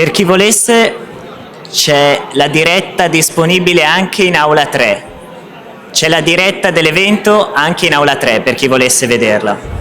Per chi volesse, c'è la diretta disponibile anche in aula 3. C'è la diretta dell'evento anche in aula 3 per chi volesse vederla.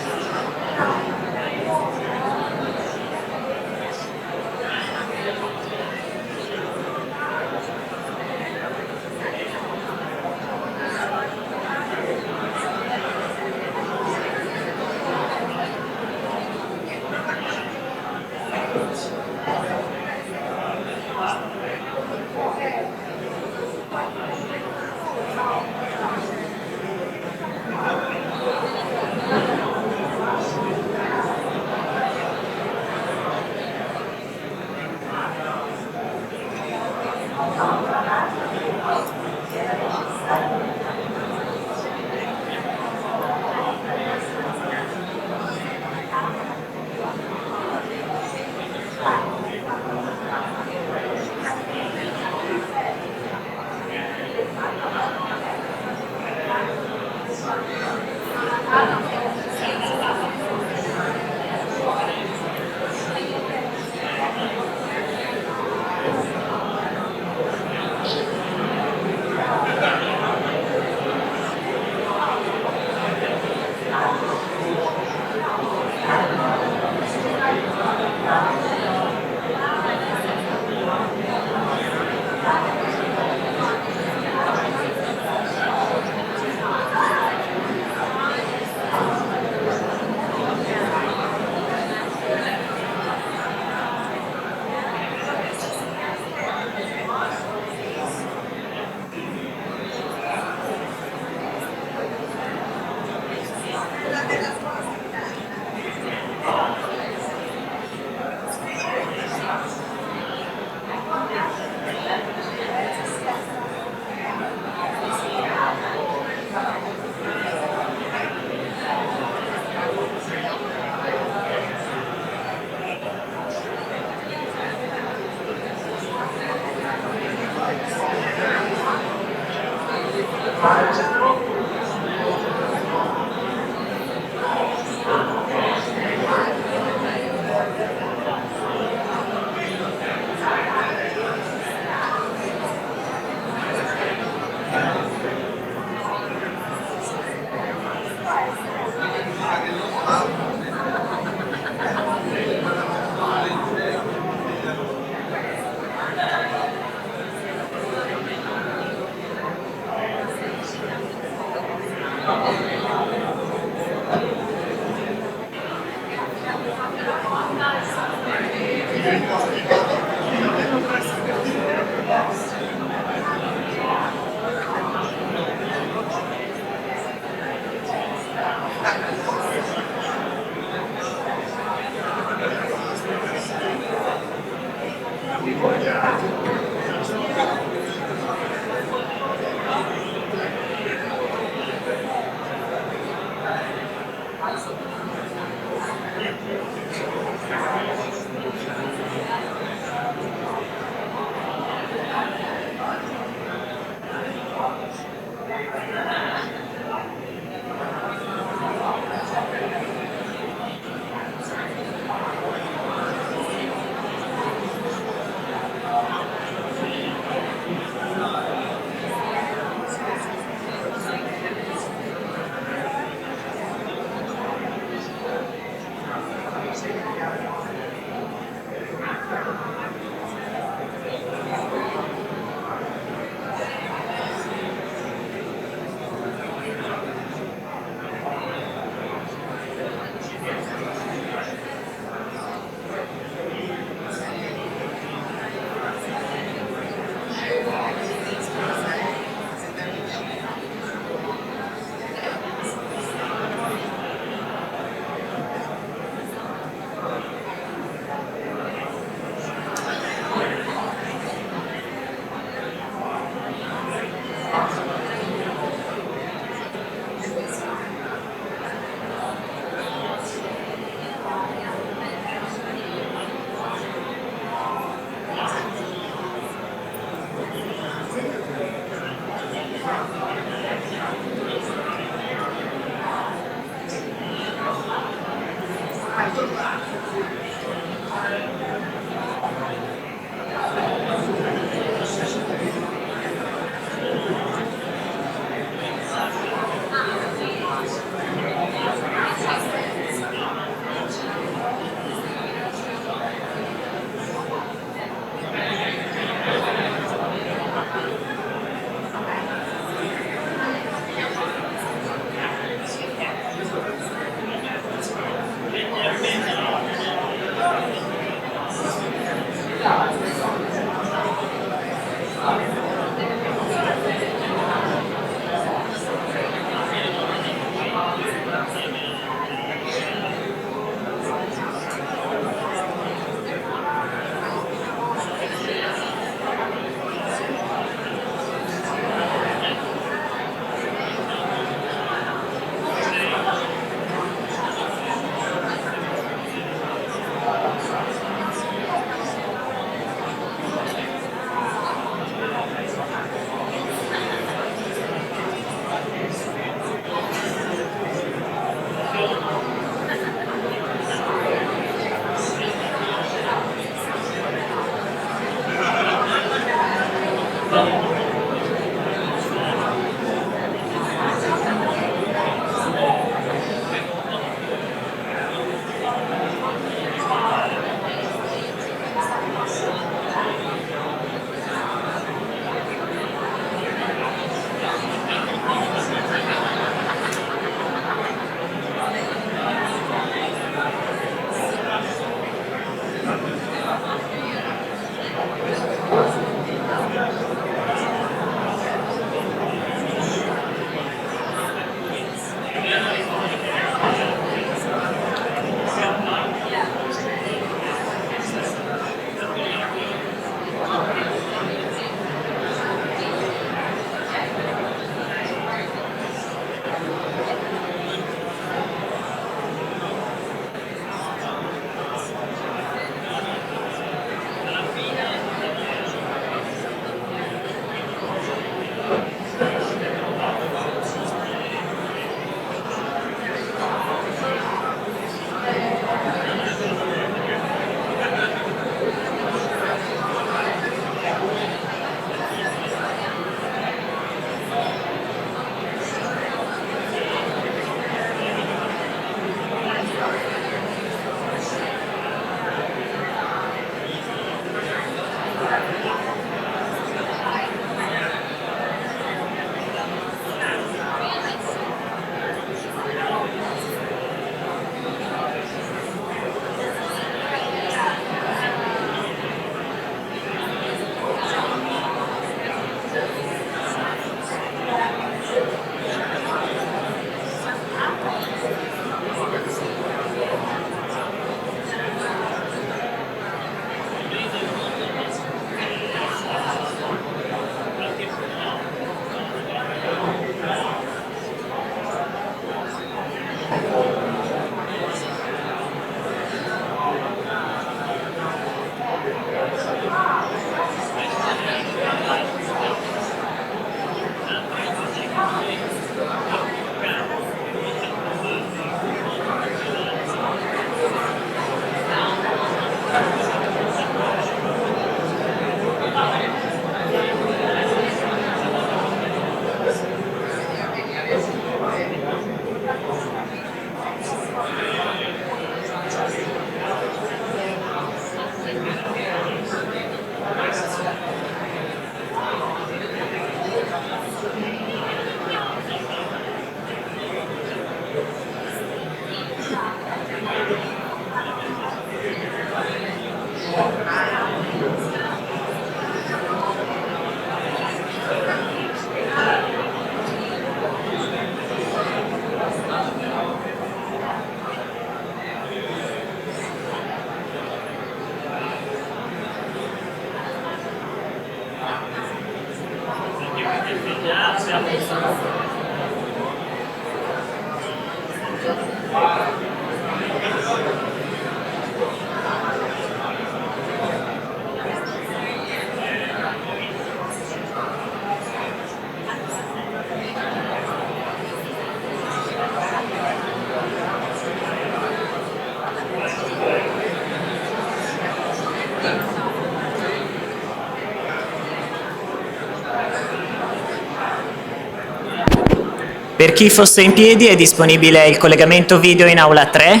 Per chi fosse in piedi è disponibile il collegamento video in aula 3,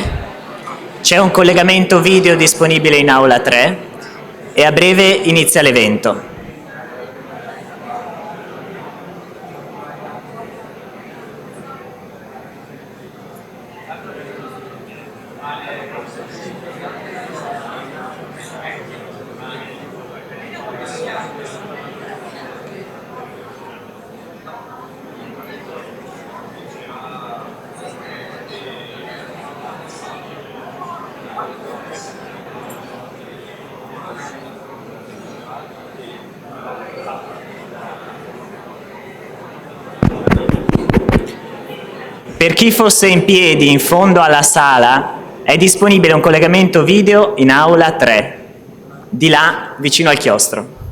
c'è un collegamento video disponibile in aula 3 e a breve inizia l'evento. Per chi fosse in piedi in fondo alla sala è disponibile un collegamento video in aula 3, di là vicino al chiostro.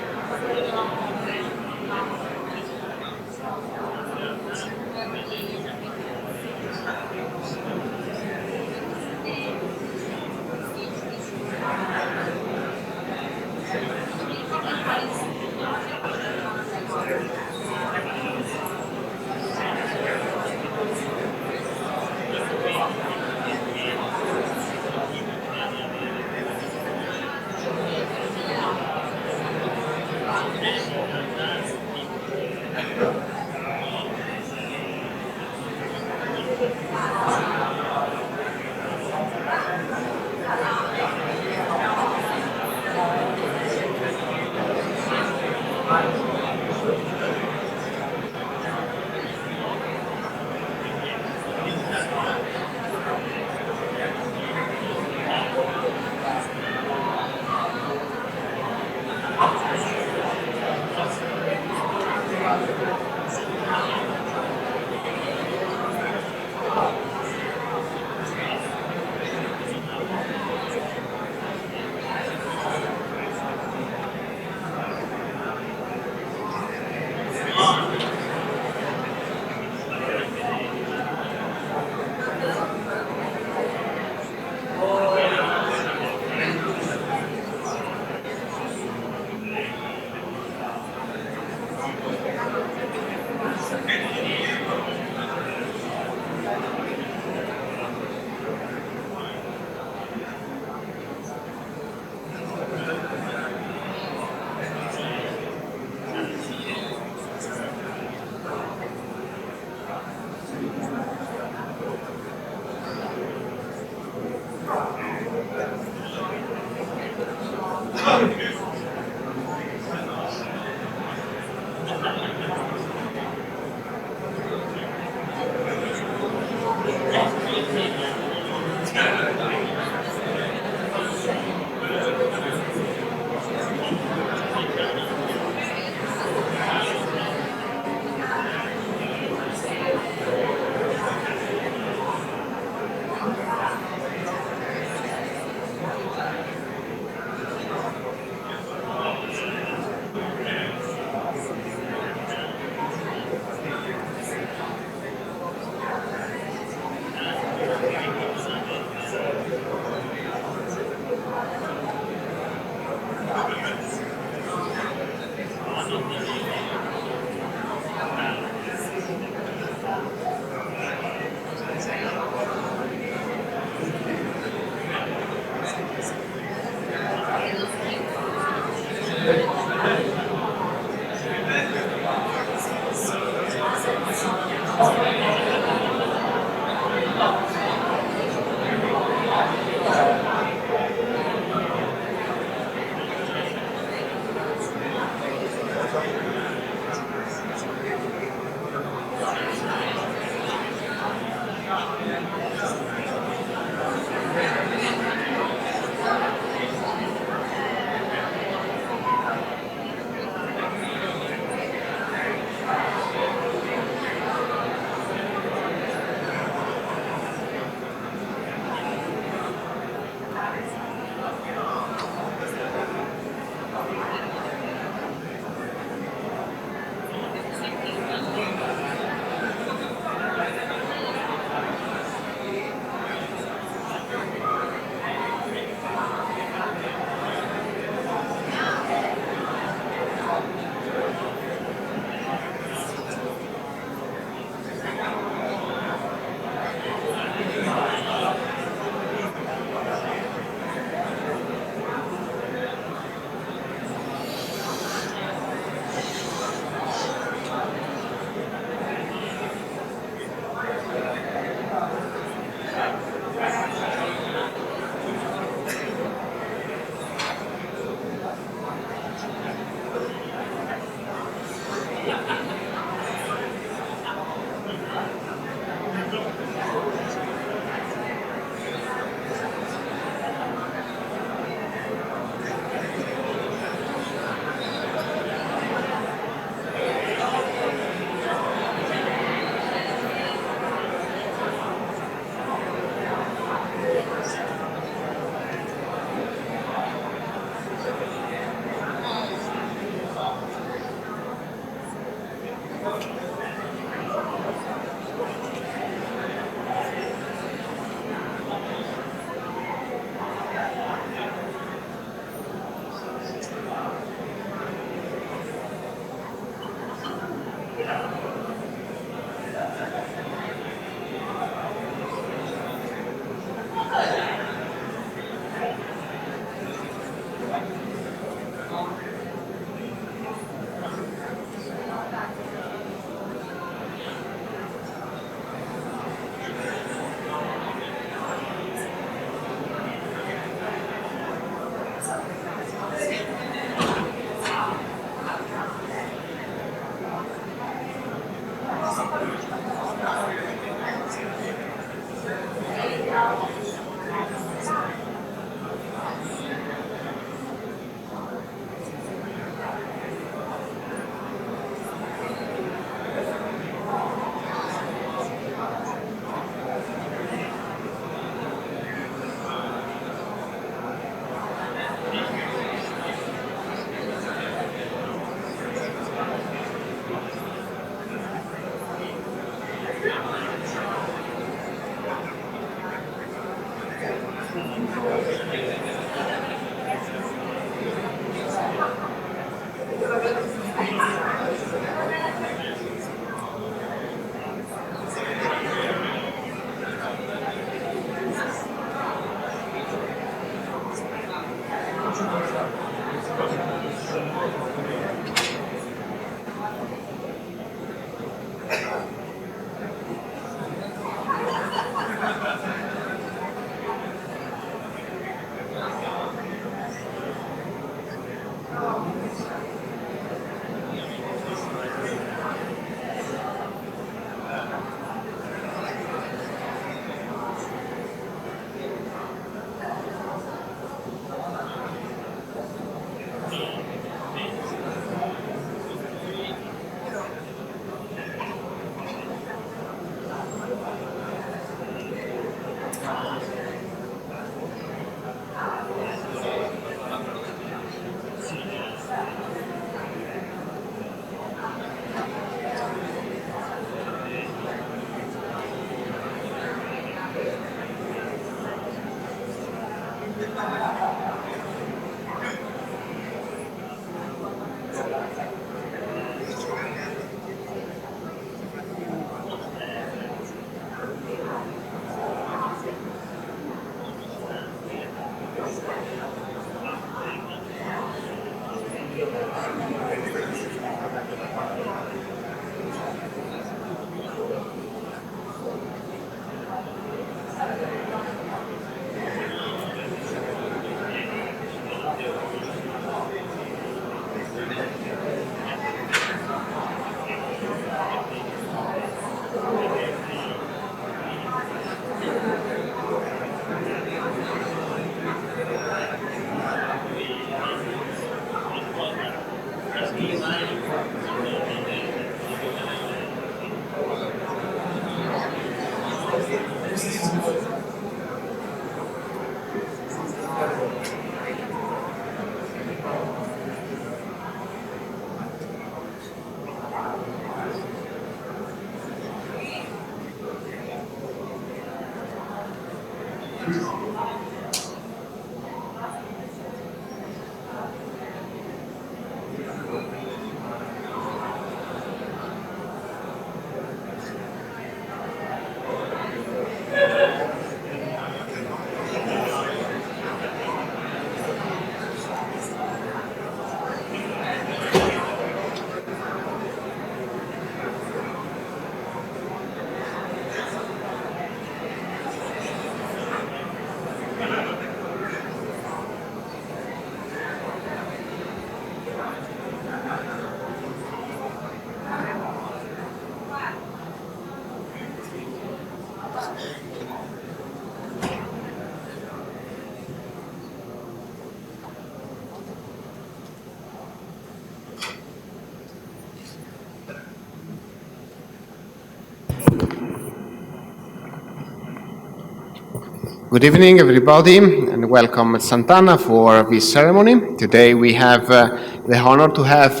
Good evening, everybody, and welcome at Sant'Anna for this ceremony. Today we have the honor to have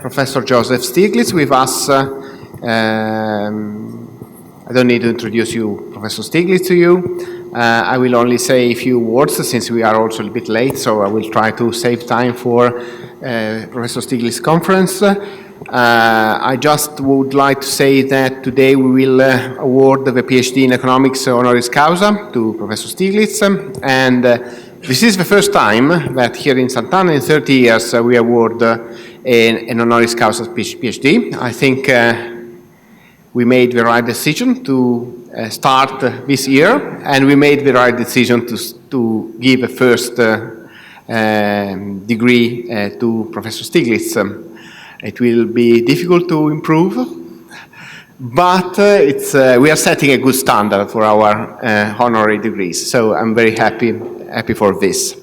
Professor Joseph Stiglitz with us. I don't need to introduce you, Professor Stiglitz, to you. I will only say a few words since we are also a bit late, so I will try to save time for Professor Stiglitz's conference. I just would like to say that today we will award the PhD in Economics Honoris Causa to Professor Stiglitz, and this is the first time that here in Sant'Anna in 30 years we award an Honoris Causa PhD. I think we made the right decision to start this year, and we made the right decision to give a first degree to Professor Stiglitz. It will be difficult to improve, but we are setting a good standard for our honorary degrees, so I'm very happy for this.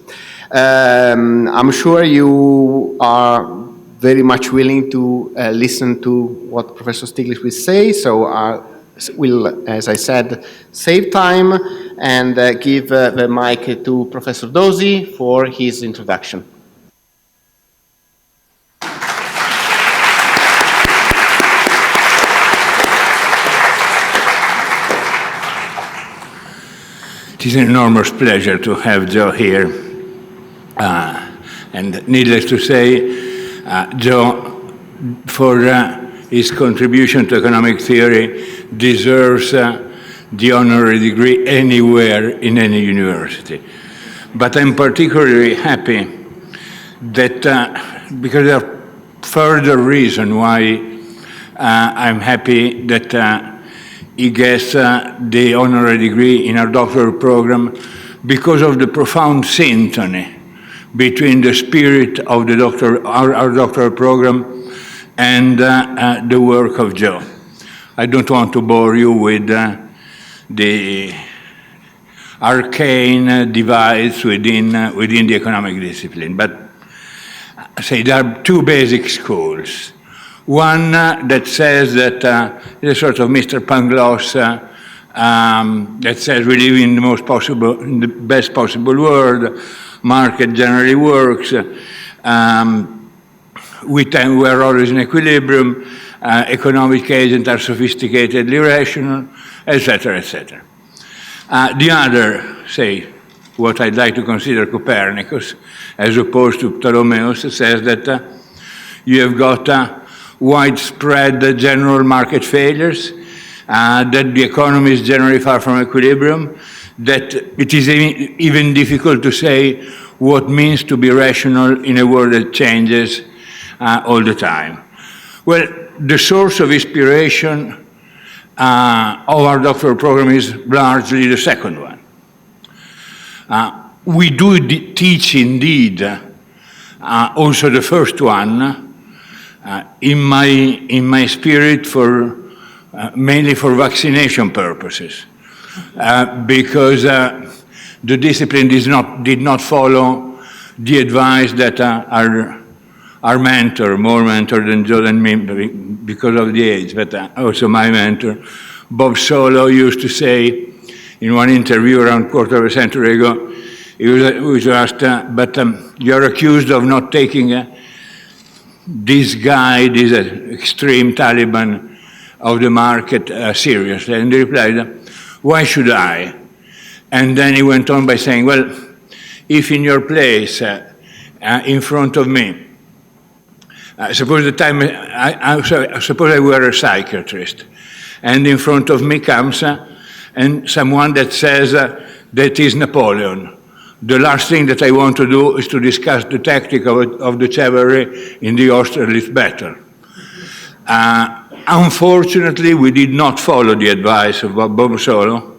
I'm sure you are very much willing to listen to what Professor Stiglitz will say, so I will, as I said, save time and give the mic to Professor Dosi for his introduction. It is an enormous pleasure to have Joe here. And needless to say, Joe, for his contribution to economic theory, deserves the honorary degree anywhere in any university. But I'm particularly happy that, because there are further reasons why I'm happy that he gets the honorary degree in our doctoral program because of the profound synchrony between the spirit of the our doctoral program and the work of Joe. I don't want to bore you with the arcane divides within the economic discipline, but I say there are two basic schools. One that says that is a sort of Mr. Pangloss that says we live in the best possible world, market generally works, we are always in equilibrium, economic agents are sophisticatedly rational, etc., etc. The other, say, what I'd like to consider Copernicus, as opposed to Ptolemeus, says that you have got widespread general market failures, that the economy is generally far from equilibrium, that it is even difficult to say what means to be rational in a world that changes, all the time. Well, the source of inspiration of our doctoral program is largely the second one. We do teach indeed also the first one in my spirit mainly for vaccination purposes, because the discipline did not follow the advice that our mentor, more mentor than Joe and me because of the age, but also my mentor, Bob Solo, used to say in one interview around a quarter of a century ago, he was asked, but you're accused of not taking this guy, this extreme Taliban of the market seriously. And he replied, why should I? And then he went on by saying, well, if in your place, in front of me, suppose I were a psychiatrist, and in front of me comes and someone that says that is Napoleon. The last thing that I want to do is to discuss the tactic of the chivalry in the Austerlitz battle. Unfortunately, we did not follow the advice of Bob Solo,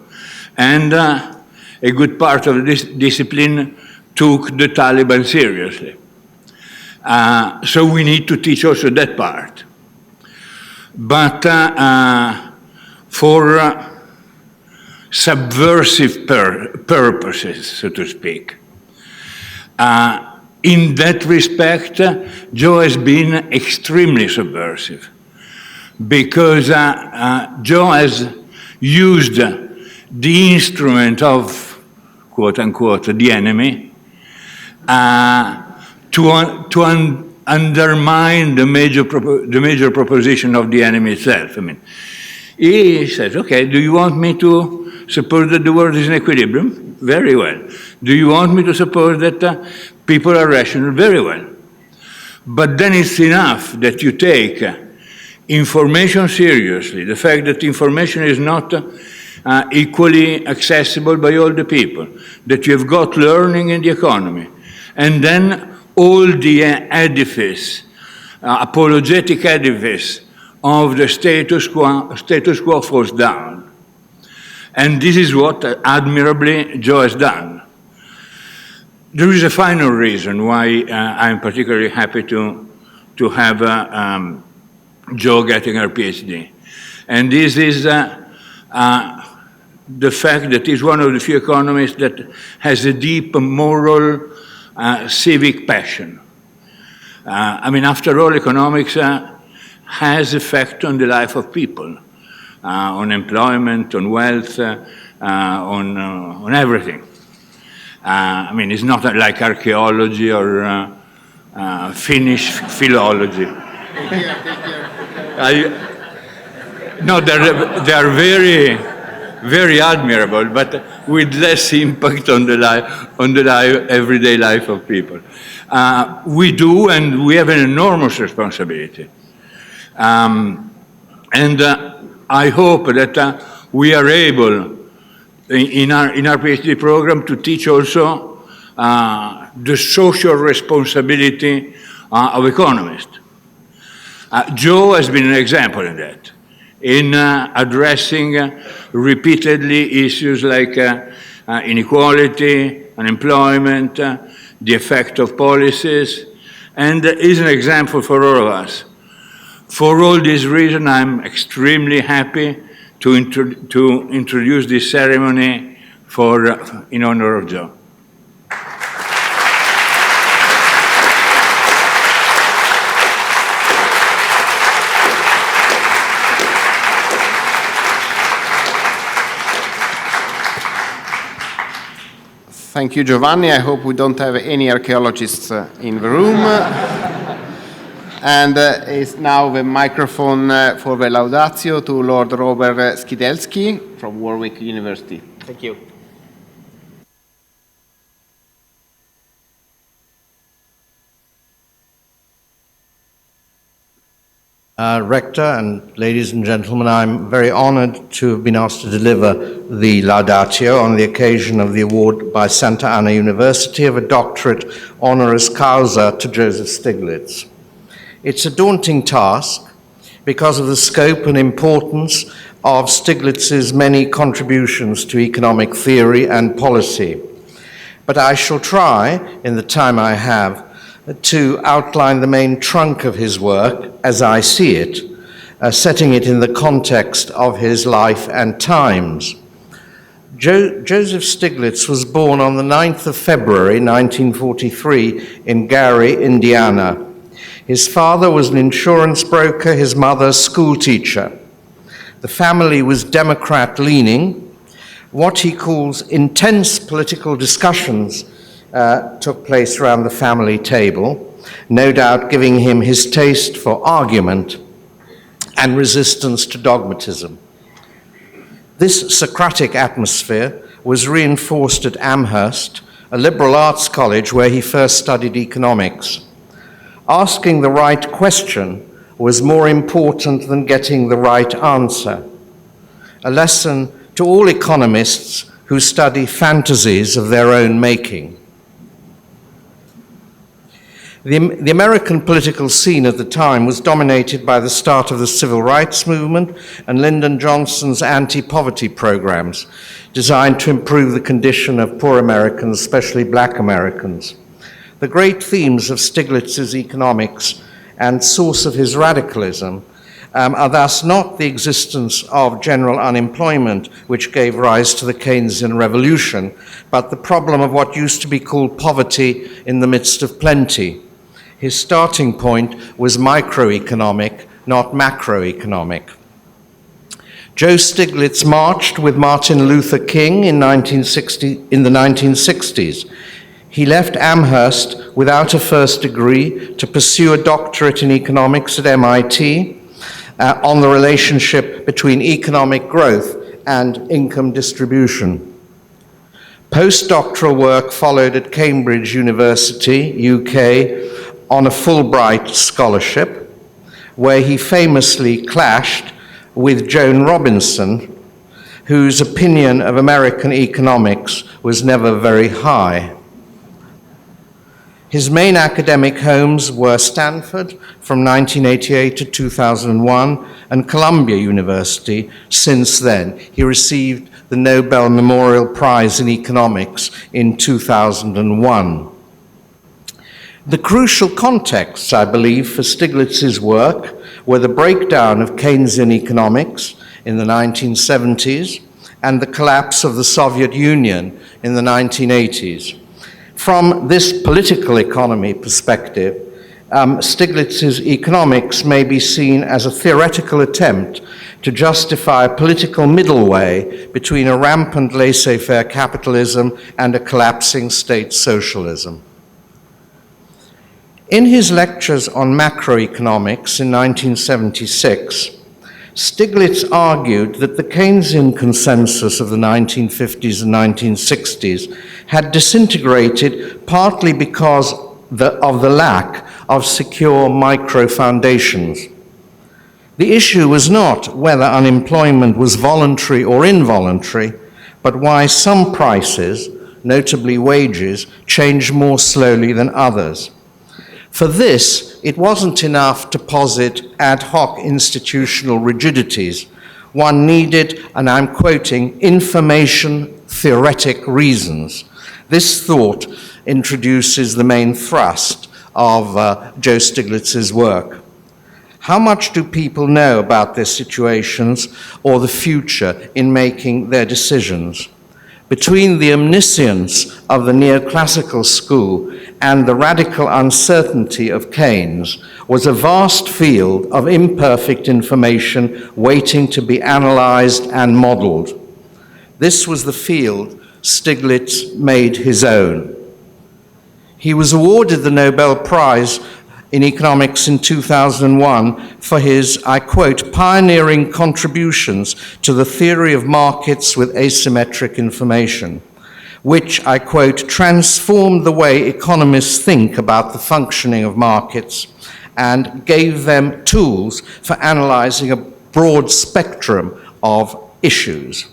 and a good part of this discipline took the Taliban seriously. So we need to teach also that part. But for subversive purposes, so to speak. In that respect, Joe has been extremely subversive, because Joe has used the instrument of, quote unquote, the enemy to undermine the major proposition of the enemy itself. I mean, he says, okay, do you want me to suppose that the world is in equilibrium? Very well. Do you want me to suppose that people are rational? Very well. But then it's enough that you take information seriously, the fact that information is not equally accessible by all the people, that you have got learning in the economy, and then all the edifice, apologetic edifice of the status quo falls down. And this is what admirably Joe has done. There is a final reason why I'm particularly happy to have Joe getting her PhD. And this is the fact that he's one of the few economists that has a deep moral, civic passion. I mean, after all, economics has effect on the life of people, on employment, on wealth, on everything. I mean, it's not like archaeology or Finnish philology. No, they are very, very admirable, but with less impact on the everyday life of people. We do, and we have an enormous responsibility. And I hope that we are able, in our PhD program, to teach also the social responsibility of economists. Joe has been an example in that, in addressing repeatedly issues like inequality, unemployment, the effect of policies, and is an example for all of us. For all this reason, I'm extremely happy to introduce this ceremony in honor of Joe. Thank you, Giovanni. I hope we don't have any archaeologists in the room. And it's now the microphone for the laudatio to Lord Robert Skidelski from Warwick University. Thank you. Rector and ladies and gentlemen, I'm very honored to have been asked to deliver the laudatio on the occasion of the award by Sant'Anna University of a doctorate honoris causa to Joseph Stiglitz. It's a daunting task because of the scope and importance of Stiglitz's many contributions to economic theory and policy. But I shall try, in the time I have, to outline the main trunk of his work as I see it, setting it in the context of his life and times. Joseph Stiglitz was born on the 9th of February 1943 in Gary, Indiana. His father was an insurance broker, his mother school teacher. The family was Democrat-leaning. What he calls intense political discussions took place around the family table, no doubt giving him his taste for argument and resistance to dogmatism. This Socratic atmosphere was reinforced at Amherst, a liberal arts college where he first studied economics. Asking the right question was more important than getting the right answer, a lesson to all economists who study fantasies of their own making. The American political scene at the time was dominated by the start of the civil rights movement and Lyndon Johnson's anti-poverty programs designed to improve the condition of poor Americans, especially black Americans. The great themes of Stiglitz's economics and source of his radicalism are thus not the existence of general unemployment, which gave rise to the Keynesian revolution, but the problem of what used to be called poverty in the midst of plenty. His starting point was microeconomic, not macroeconomic. Joe Stiglitz marched with Martin Luther King in the 1960s. He left Amherst without a first degree to pursue a doctorate in economics at MIT on the relationship between economic growth and income distribution. Postdoctoral work followed at Cambridge University, UK, on a Fulbright scholarship, where he famously clashed with Joan Robinson, whose opinion of American economics was never very high. His main academic homes were Stanford from 1988 to 2001 and Columbia University. Since then, he received the Nobel Memorial Prize in Economics in 2001. The crucial contexts, I believe, for Stiglitz's work were the breakdown of Keynesian economics in the 1970s and the collapse of the Soviet Union in the 1980s. From this political economy perspective, Stiglitz's economics may be seen as a theoretical attempt to justify a political middle way between a rampant laissez-faire capitalism and a collapsing state socialism. In his lectures on macroeconomics in 1976, Stiglitz argued that the Keynesian consensus of the 1950s and 1960s had disintegrated partly because of the lack of secure micro-foundations. The issue was not whether unemployment was voluntary or involuntary, but why some prices, notably wages, changed more slowly than others. For this, it wasn't enough to posit ad hoc institutional rigidities. One needed, and I'm quoting, information theoretic reasons. This thought introduces the main thrust of Joe Stiglitz's work. How much do people know about their situations or the future in making their decisions? Between the omniscience of the neoclassical school and the radical uncertainty of Keynes was a vast field of imperfect information waiting to be analyzed and modeled. This was the field Stiglitz made his own. He was awarded the Nobel Prize in Economics in 2001 for his, I quote, pioneering contributions to the theory of markets with asymmetric information, which, I quote, transformed the way economists think about the functioning of markets and gave them tools for analyzing a broad spectrum of issues.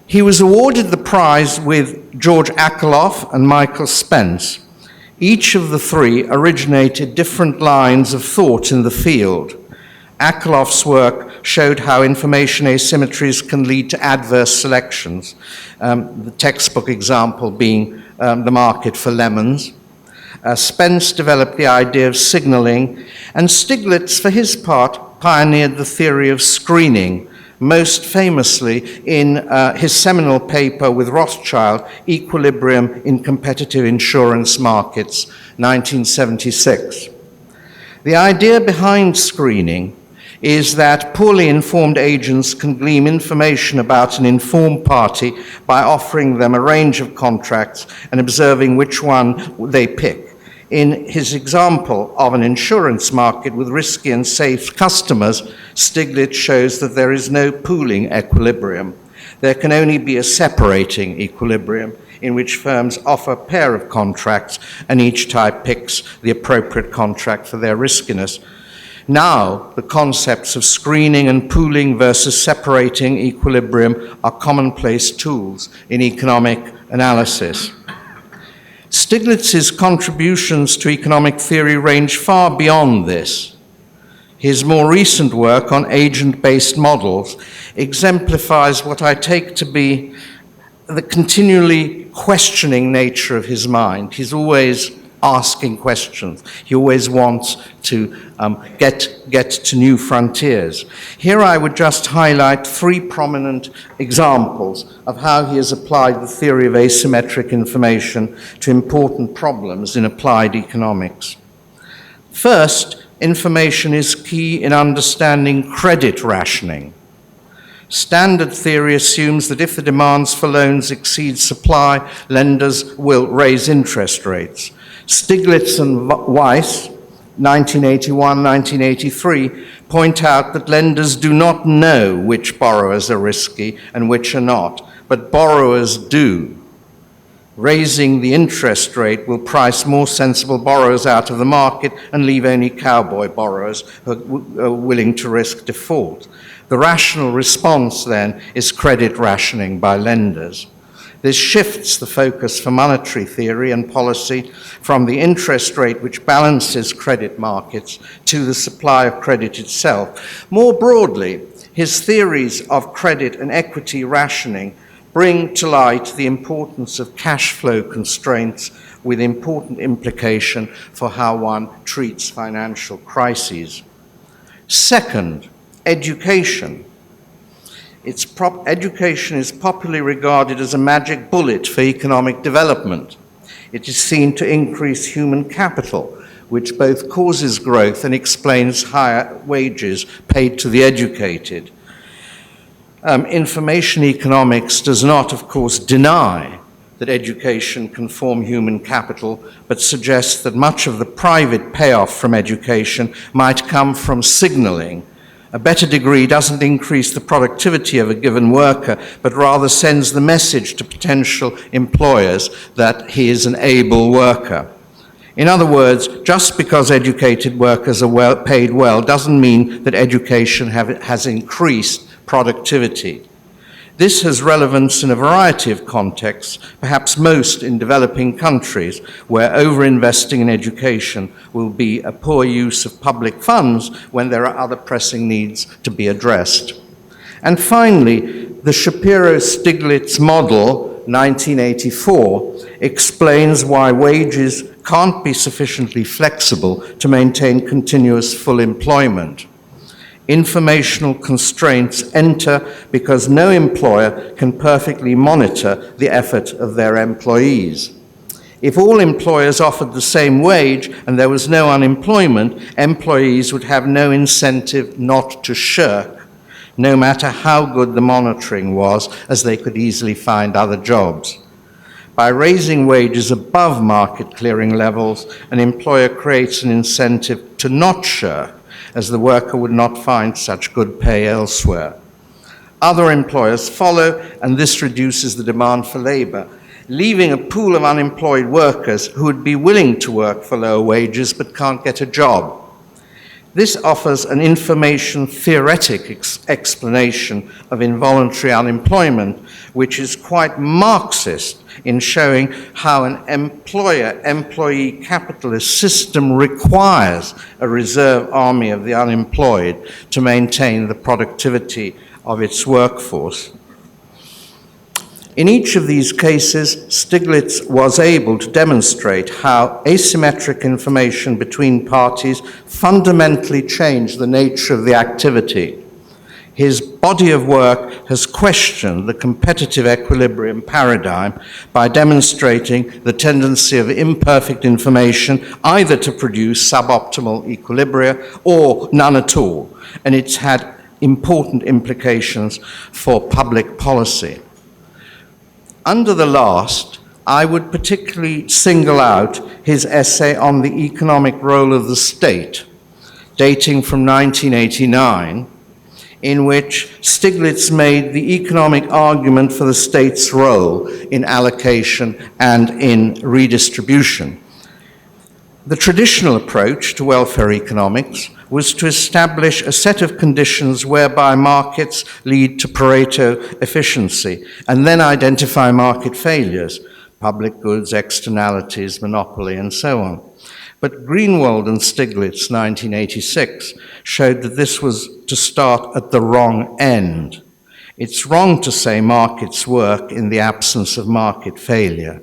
He was awarded the prize with George Akerlof and Michael Spence. Each of the three originated different lines of thought in the field. Akerlof's work showed how information asymmetries can lead to adverse selections, the textbook example being the market for lemons. Spence developed the idea of signaling, and Stiglitz, for his part, pioneered the theory of screening, most famously in his seminal paper with Rothschild, Equilibrium in Competitive Insurance Markets, 1976. The idea behind screening is that poorly informed agents can glean information about an informed party by offering them a range of contracts and observing which one they pick. In his example of an insurance market with risky and safe customers, Stiglitz shows that there is no pooling equilibrium. There can only be a separating equilibrium in which firms offer a pair of contracts and each type picks the appropriate contract for their riskiness. Now, the concepts of screening and pooling versus separating equilibrium are commonplace tools in economic analysis. Stiglitz's contributions to economic theory range far beyond this. His more recent work on agent-based models exemplifies what I take to be the continually questioning nature of his mind. He's always asking questions. He always wants to get to new frontiers. Here I would just highlight three prominent examples of how he has applied the theory of asymmetric information to important problems in applied economics. First, information is key in understanding credit rationing. Standard theory assumes that if the demands for loans exceed supply, lenders will raise interest rates. Stiglitz and Weiss, 1981-1983, point out that lenders do not know which borrowers are risky and which are not, but borrowers do. Raising the interest rate will price more sensible borrowers out of the market and leave only cowboy borrowers who are willing to risk default. The rational response, then, is credit rationing by lenders. This shifts the focus for monetary theory and policy from the interest rate which balances credit markets to the supply of credit itself. More broadly, his theories of credit and equity rationing bring to light the importance of cash flow constraints with important implication for how one treats financial crises. Second, education. Education is popularly regarded as a magic bullet for economic development. It is seen to increase human capital, which both causes growth and explains higher wages paid to the educated. Information economics does not, of course, deny that education can form human capital, but suggests that much of the private payoff from education might come from signaling. A better degree doesn't increase the productivity of a given worker, but rather sends the message to potential employers that he is an able worker. In other words, just because educated workers are paid well doesn't mean that education has increased productivity. This has relevance in a variety of contexts, perhaps most in developing countries, where overinvesting in education will be a poor use of public funds when there are other pressing needs to be addressed. And finally, the Shapiro-Stiglitz model, 1984, explains why wages can't be sufficiently flexible to maintain continuous full employment. Informational constraints enter because no employer can perfectly monitor the effort of their employees. If all employers offered the same wage and there was no unemployment, employees would have no incentive not to shirk, no matter how good the monitoring was, as they could easily find other jobs. By raising wages above market clearing levels, an employer creates an incentive to not shirk, as the worker would not find such good pay elsewhere. Other employers follow, and this reduces the demand for labor, leaving a pool of unemployed workers who would be willing to work for lower wages but can't get a job. This offers an information theoretic explanation of involuntary unemployment, which is quite Marxist in showing how an employer-employee capitalist system requires a reserve army of the unemployed to maintain the productivity of its workforce. In each of these cases, Stiglitz was able to demonstrate how asymmetric information between parties fundamentally changed the nature of the activity. His body of work has questioned the competitive equilibrium paradigm by demonstrating the tendency of imperfect information either to produce suboptimal equilibria or none at all, and it's had important implications for public policy. Under the last, I would particularly single out his essay on the economic role of the state, dating from 1989, in which Stiglitz made the economic argument for the state's role in allocation and in redistribution. The traditional approach to welfare economics was to establish a set of conditions whereby markets lead to Pareto efficiency and then identify market failures, public goods, externalities, monopoly, and so on. But Greenwald and Stiglitz, 1986, showed that this was to start at the wrong end. It's wrong to say markets work in the absence of market failure.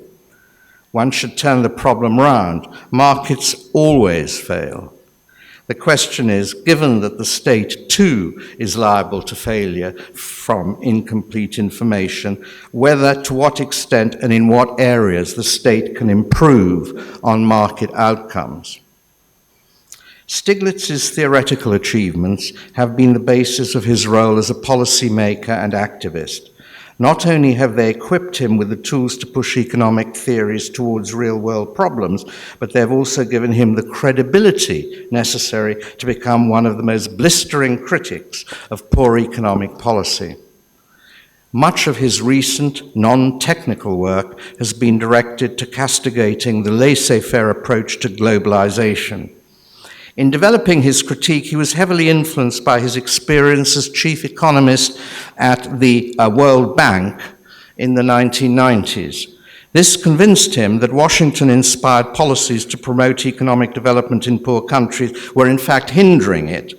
One should turn the problem round. Markets always fail. The question is, given that the state too is liable to failure from incomplete information, whether, to what extent and in what areas the state can improve on market outcomes. Stiglitz's theoretical achievements have been the basis of his role as a policymaker and activist. Not only have they equipped him with the tools to push economic theories towards real-world problems, but they've also given him the credibility necessary to become one of the most blistering critics of poor economic policy. Much of his recent non-technical work has been directed to castigating the laissez-faire approach to globalization. In developing his critique, he was heavily influenced by his experience as chief economist at the World Bank in the 1990s. This convinced him that Washington-inspired policies to promote economic development in poor countries were in fact hindering it.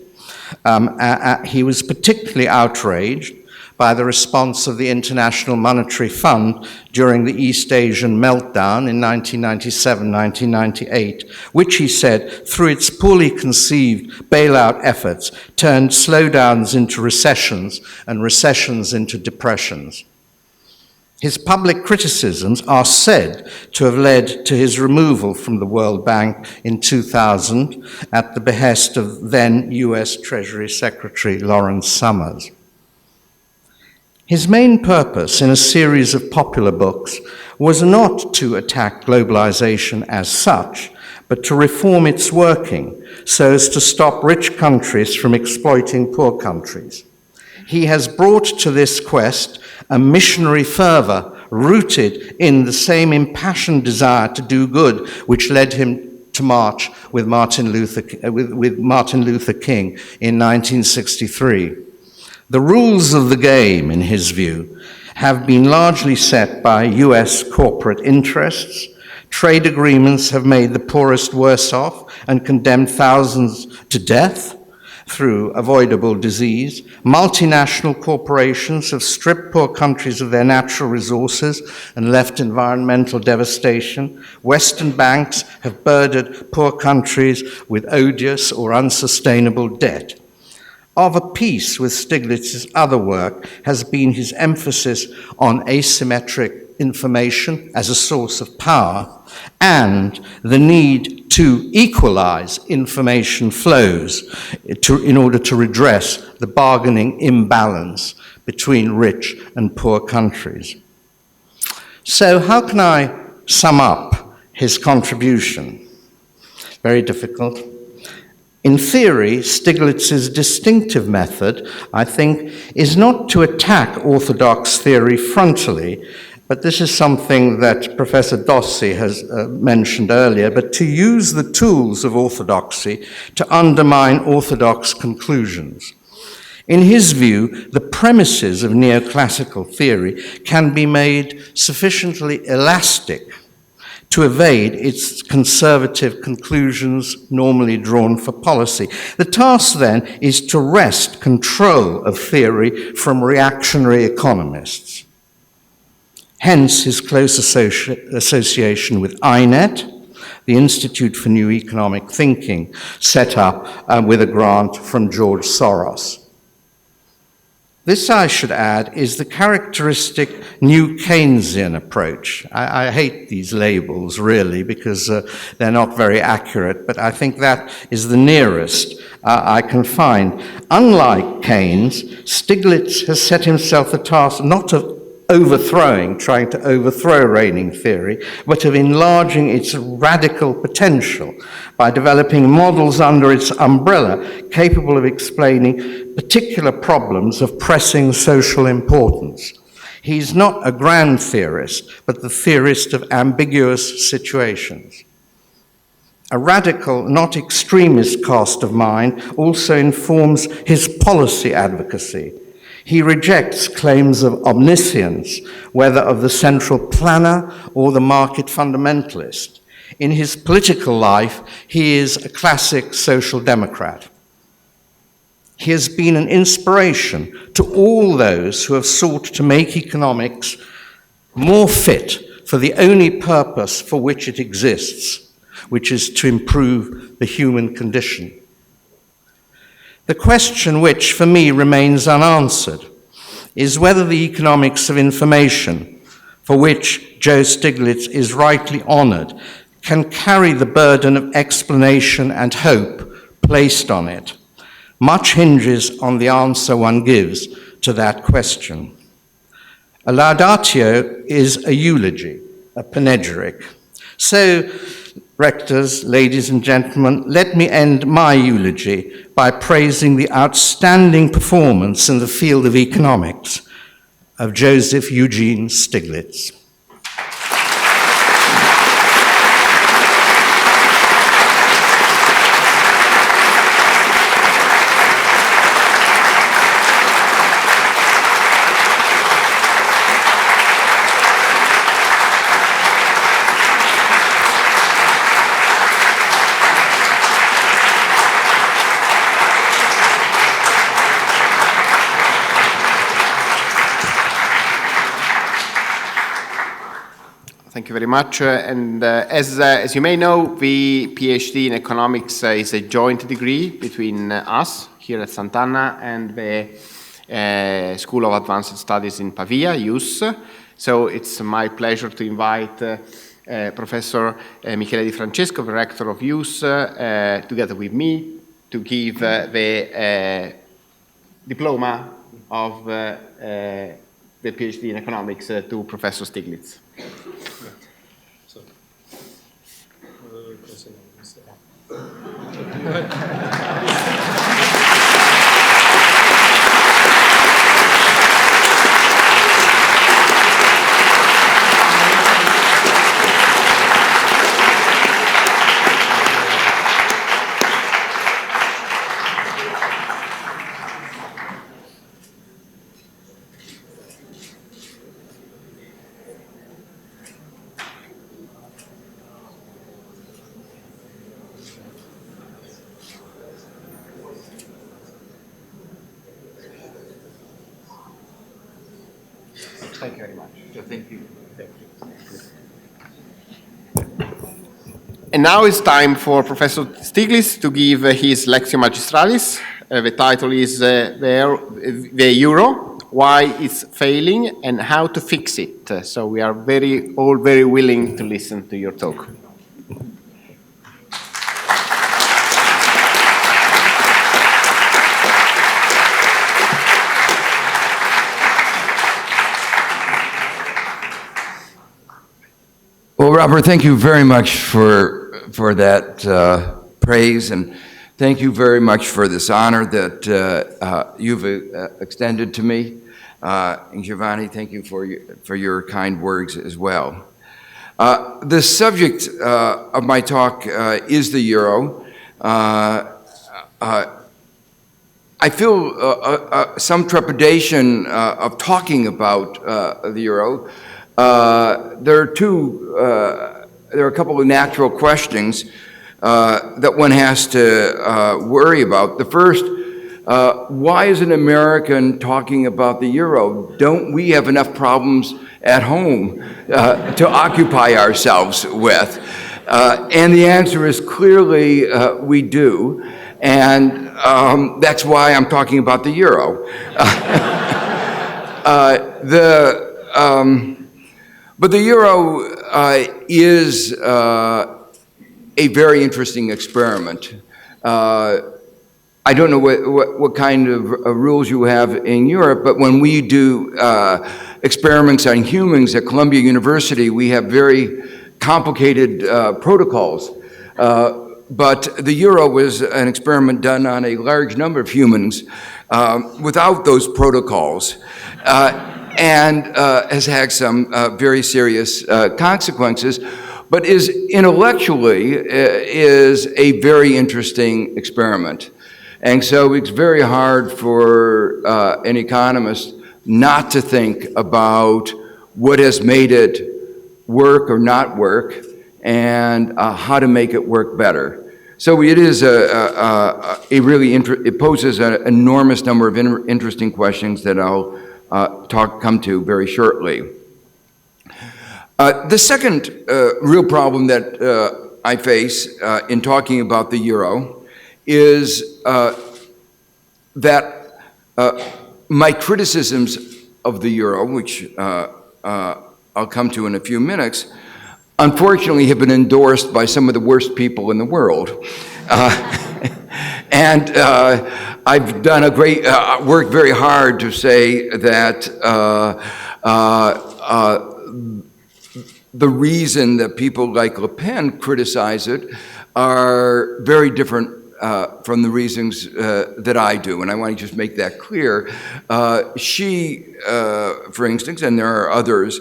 He was particularly outraged by the response of the International Monetary Fund during the East Asian meltdown in 1997-1998, which he said, through its poorly conceived bailout efforts, turned slowdowns into recessions and recessions into depressions. His public criticisms are said to have led to his removal from the World Bank in 2000 at the behest of then US Treasury Secretary Lawrence Summers. His main purpose in a series of popular books was not to attack globalization as such, but to reform its working so as to stop rich countries from exploiting poor countries. He has brought to this quest a missionary fervor rooted in the same impassioned desire to do good which led him to march with Martin Luther King in 1963. The rules of the game, in his view, have been largely set by US corporate interests. Trade agreements have made the poorest worse off and condemned thousands to death through avoidable disease. Multinational corporations have stripped poor countries of their natural resources and left environmental devastation. Western banks have burdened poor countries with odious or unsustainable debt. Of a piece with Stiglitz's other work has been his emphasis on asymmetric information as a source of power and the need to equalize information flows in order to redress the bargaining imbalance between rich and poor countries. So how can I sum up his contribution? Very difficult. In theory, Stiglitz's distinctive method, I think, is not to attack orthodox theory frontally, but this is something that Professor Dossi has mentioned earlier, but to use the tools of orthodoxy to undermine orthodox conclusions. In his view, the premises of neoclassical theory can be made sufficiently elastic to evade its conservative conclusions normally drawn for policy. The task then is to wrest control of theory from reactionary economists. Hence his close association with INET, the Institute for New Economic Thinking, set up with a grant from George Soros. This, I should add, is the characteristic new Keynesian approach. I hate these labels, really, because they're not very accurate, but I think that is the nearest I can find. Unlike Keynes, Stiglitz has set himself the task not of trying to overthrow reigning theory, but of enlarging its radical potential by developing models under its umbrella capable of explaining particular problems of pressing social importance. He's not a grand theorist, but the theorist of ambiguous situations. A radical, not extremist cast of mind also informs his policy advocacy. He rejects claims of omniscience, whether of the central planner or the market fundamentalist. In his political life, he is a classic social democrat. He has been an inspiration to all those who have sought to make economics more fit for the only purpose for which it exists, which is to improve the human condition. The question which, for me, remains unanswered is whether the economics of information, for which Joe Stiglitz is rightly honored, can carry the burden of explanation and hope placed on it. Much hinges on the answer one gives to that question. A laudatio is a eulogy, a panegyric. So, rectors, ladies and gentlemen, let me end my eulogy by praising the outstanding performance in the field of economics of Joseph Eugene Stiglitz. Thank you very much. As you may know, the PhD in economics is a joint degree between us here at Sant'Anna and the School of Advanced Studies in Pavia, IUS. So it's my pleasure to invite Professor Michele Di Francesco, the rector of IUS, together with me, to give the diploma of the PhD in economics to Professor Stiglitz. Thank you very much. Thank you. And now it's time for Professor Stiglitz to give his Lectio Magistralis. The title is the Euro, Why It's Failing and How to Fix It. So we are all very willing to listen to your talk. Well, Robert, thank you very much for that praise, and thank you very much for this honor that you've extended to me. And Giovanni, thank you for your kind words as well. The subject of my talk is the euro. I feel some trepidation of talking about the euro. There are a couple of natural questions that one has to worry about. The first, why is an American talking about the euro? Don't we have enough problems at home to occupy ourselves with? And the answer is clearly we do. And that's why I'm talking about the euro. But the euro is a very interesting experiment. I don't know what kind of rules you have in Europe, but when we do experiments on humans at Columbia University, we have very complicated protocols. But the euro was an experiment done on a large number of humans without those protocols, and has had some very serious consequences, but is intellectually is a very interesting experiment. And so it's very hard for an economist not to think about what has made it work or not work, and how to make it work better. So it is it poses an enormous number of interesting questions that I'll come to very shortly. The second real problem that I face in talking about the euro is that my criticisms of the euro, which I'll come to in a few minutes, unfortunately have been endorsed by some of the worst people in the world. And I've done a great, worked very hard to say that the reason that people like Le Pen criticize it are very different from the reasons that I do, and I want to just make that clear. She, for instance, and there are others,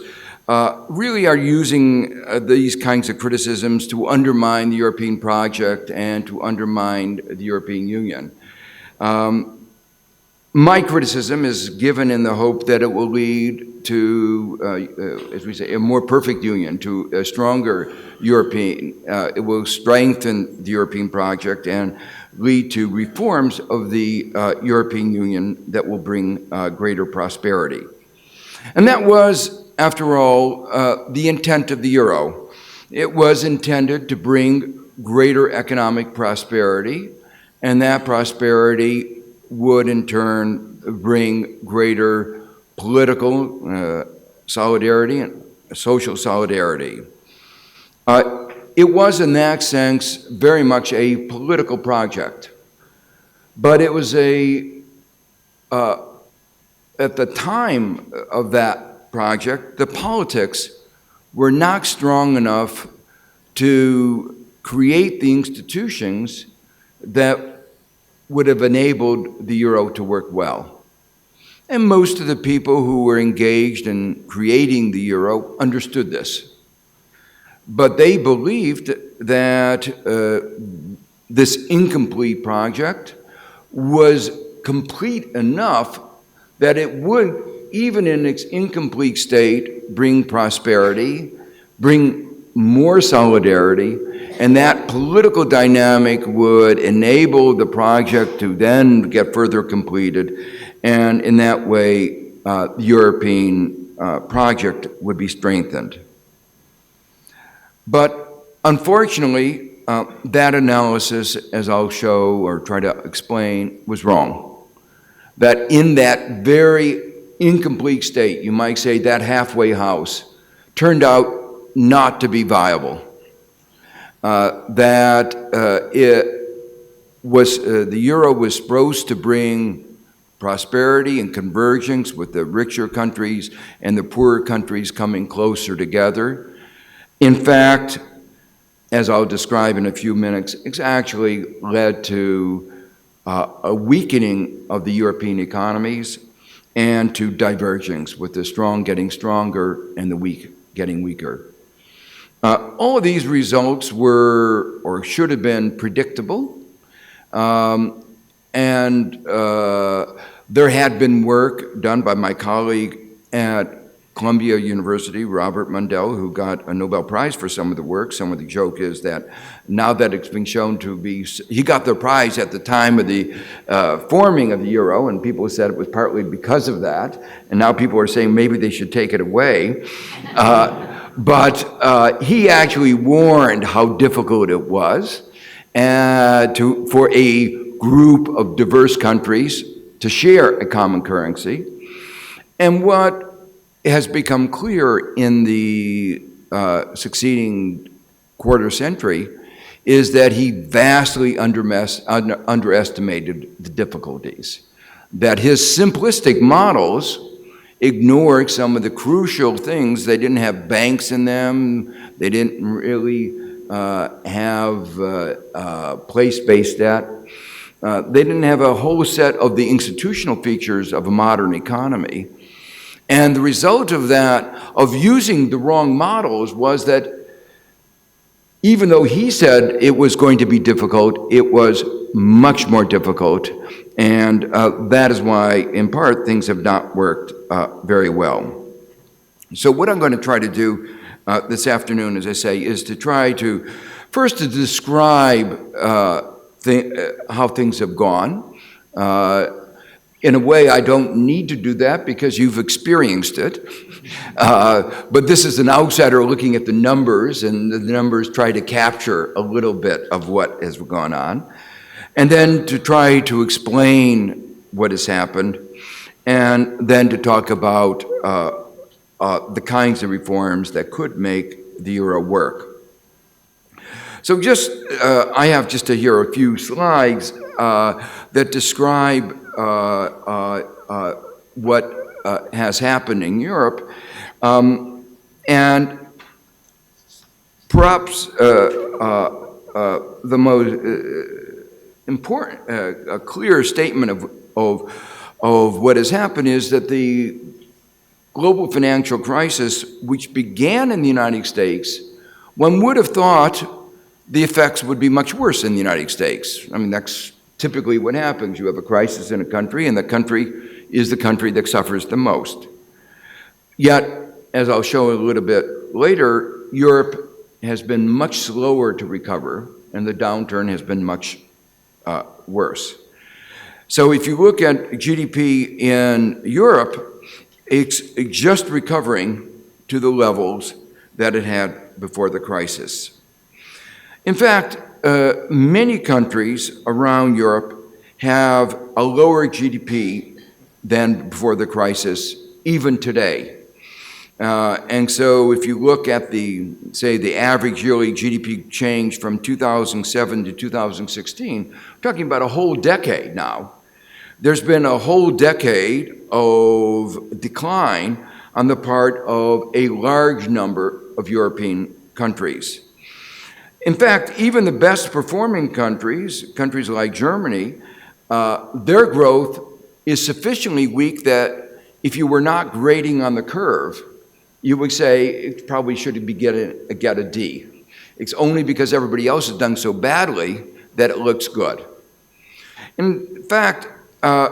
really are using these kinds of criticisms to undermine the European project and to undermine the European Union. My criticism is given in the hope that it will lead to, as we say, a more perfect union, to a stronger European. It will strengthen the European project and lead to reforms of the European Union that will bring greater prosperity. And that was, after all, the intent of the euro. It was intended to bring greater economic prosperity, and that prosperity would in turn bring greater political solidarity and social solidarity. It was in that sense very much a political project, but it was at the time of that project, the politics were not strong enough to create the institutions that would have enabled the euro to work well. And most of the people who were engaged in creating the euro understood this. But they believed that this incomplete project was complete enough that it would, even in its incomplete state, bring prosperity, bring more solidarity, and that political dynamic would enable the project to then get further completed, and in that way, the European project would be strengthened. But unfortunately, that analysis, as I'll show or try to explain, was wrong. That in that very incomplete state, you might say that halfway house, turned out not to be viable. The euro was supposed to bring prosperity and convergence with the richer countries and the poorer countries coming closer together. In fact, as I'll describe in a few minutes, it's actually led to a weakening of the European economies and to divergence, with the strong getting stronger and the weak getting weaker. All of these results were, or should have been, predictable. There had been work done by my colleague at Columbia University, Robert Mundell, who got a Nobel Prize for some of the work. Some of the joke is that now that it's been shown to be, he got the prize at the time of the forming of the euro, and people said it was partly because of that, and now people are saying maybe they should take it away. But he actually warned how difficult it was for a group of diverse countries to share a common currency. And what has become clear in the succeeding quarter century is that he vastly underestimated the difficulties, that his simplistic models ignored some of the crucial things. They didn't have banks in them, they didn't really have place-based debt, they didn't have a whole set of the institutional features of a modern economy. And the result of that, of using the wrong models, was that even though he said it was going to be difficult, it was much more difficult. And that is why, in part, things have not worked very well. So what I'm going to try to do this afternoon, as I say, is to try to, first, to describe how things have gone. In a way, I don't need to do that because you've experienced it. But this is an outsider looking at the numbers, and the numbers try to capture a little bit of what has gone on. And then to try to explain what has happened, and then to talk about the kinds of reforms that could make the euro work. So I have just here a few slides that describe what has happened in Europe, and perhaps the most important, a clear statement of what has happened is that the global financial crisis, which began in the United States, one would have thought the effects would be much worse in the United States. I mean, that's typically what happens. You have a crisis in a country, and the country is the country that suffers the most. Yet, as I'll show a little bit later, Europe has been much slower to recover, and the downturn has been much worse. So if you look at GDP in Europe, it's just recovering to the levels that it had before the crisis. In fact, many countries around Europe have a lower GDP than before the crisis, even today. And so if you look at the average yearly GDP change from 2007 to 2016, we're talking about a whole decade now. There's been a whole decade of decline on the part of a large number of European countries. In fact, even the best performing countries like Germany, their growth is sufficiently weak that if you were not grading on the curve, you would say it probably should get a D. It's only because everybody else has done so badly that it looks good. In fact,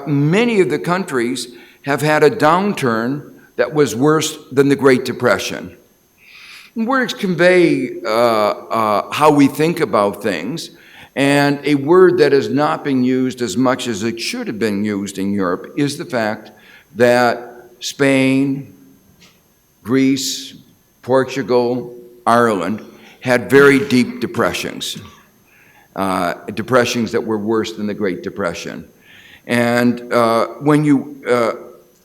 many of the countries have had a downturn that was worse than the Great Depression. Words convey how we think about things, and a word that is not being used as much as it should have been used in Europe is the fact that Spain, Greece, Portugal, Ireland had very deep depressions, depressions that were worse than the Great Depression. And when you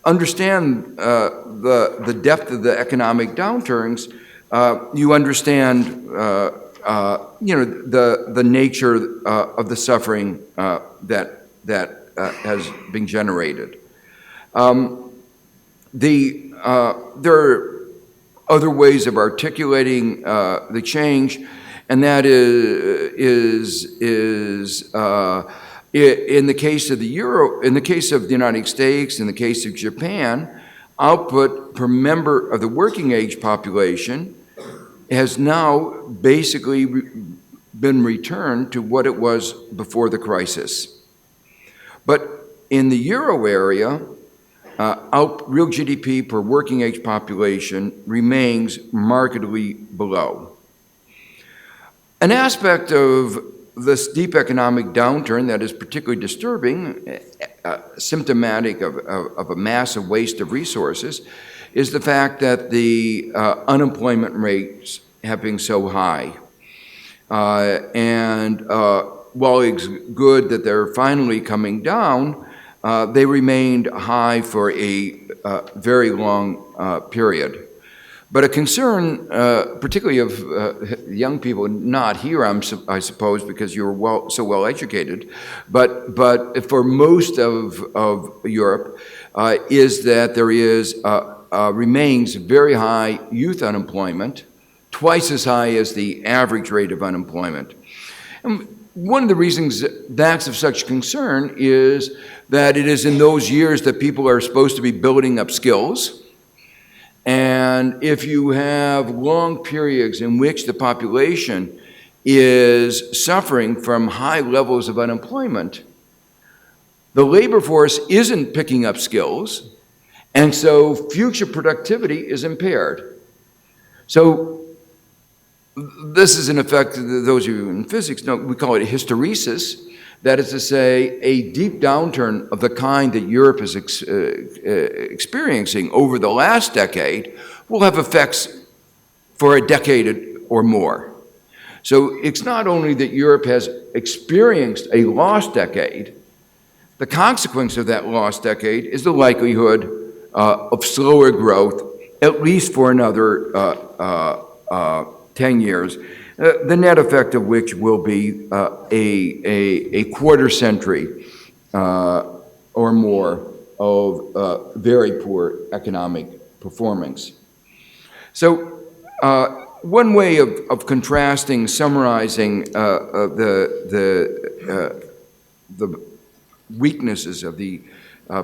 understand the depth of the economic downturns, you understand, the nature of the suffering that has been generated. There are other ways of articulating the change, and that is In the case of the euro, in the case of the United States, in the case of Japan, output per member of the working age population has now basically been returned to what it was before the crisis. But in the euro area, real GDP per working age population remains markedly below. An aspect of this deep economic downturn that is particularly disturbing, symptomatic of a massive waste of resources, is the fact that the unemployment rates have been so high. While it's good that they're finally coming down, they remained high for a very long period. But a concern, particularly of young people, not here, I suppose, because you're so well educated, but for most of Europe, is that there remains very high youth unemployment, twice as high as the average rate of unemployment. And one of the reasons that's of such concern is that it is in those years that people are supposed to be building up skills. And if you have long periods in which the population is suffering from high levels of unemployment, the labor force isn't picking up skills, and so future productivity is impaired. So this is in effect, those of you in physics know, we call it hysteresis. That is to say, a deep downturn of the kind that Europe is experiencing over the last decade will have effects for a decade or more. So it's not only that Europe has experienced a lost decade, the consequence of that lost decade is the likelihood of slower growth, at least for another 10 years. The net effect of which will be a quarter century or more of very poor economic performance. So one way of contrasting, summarizing the weaknesses of the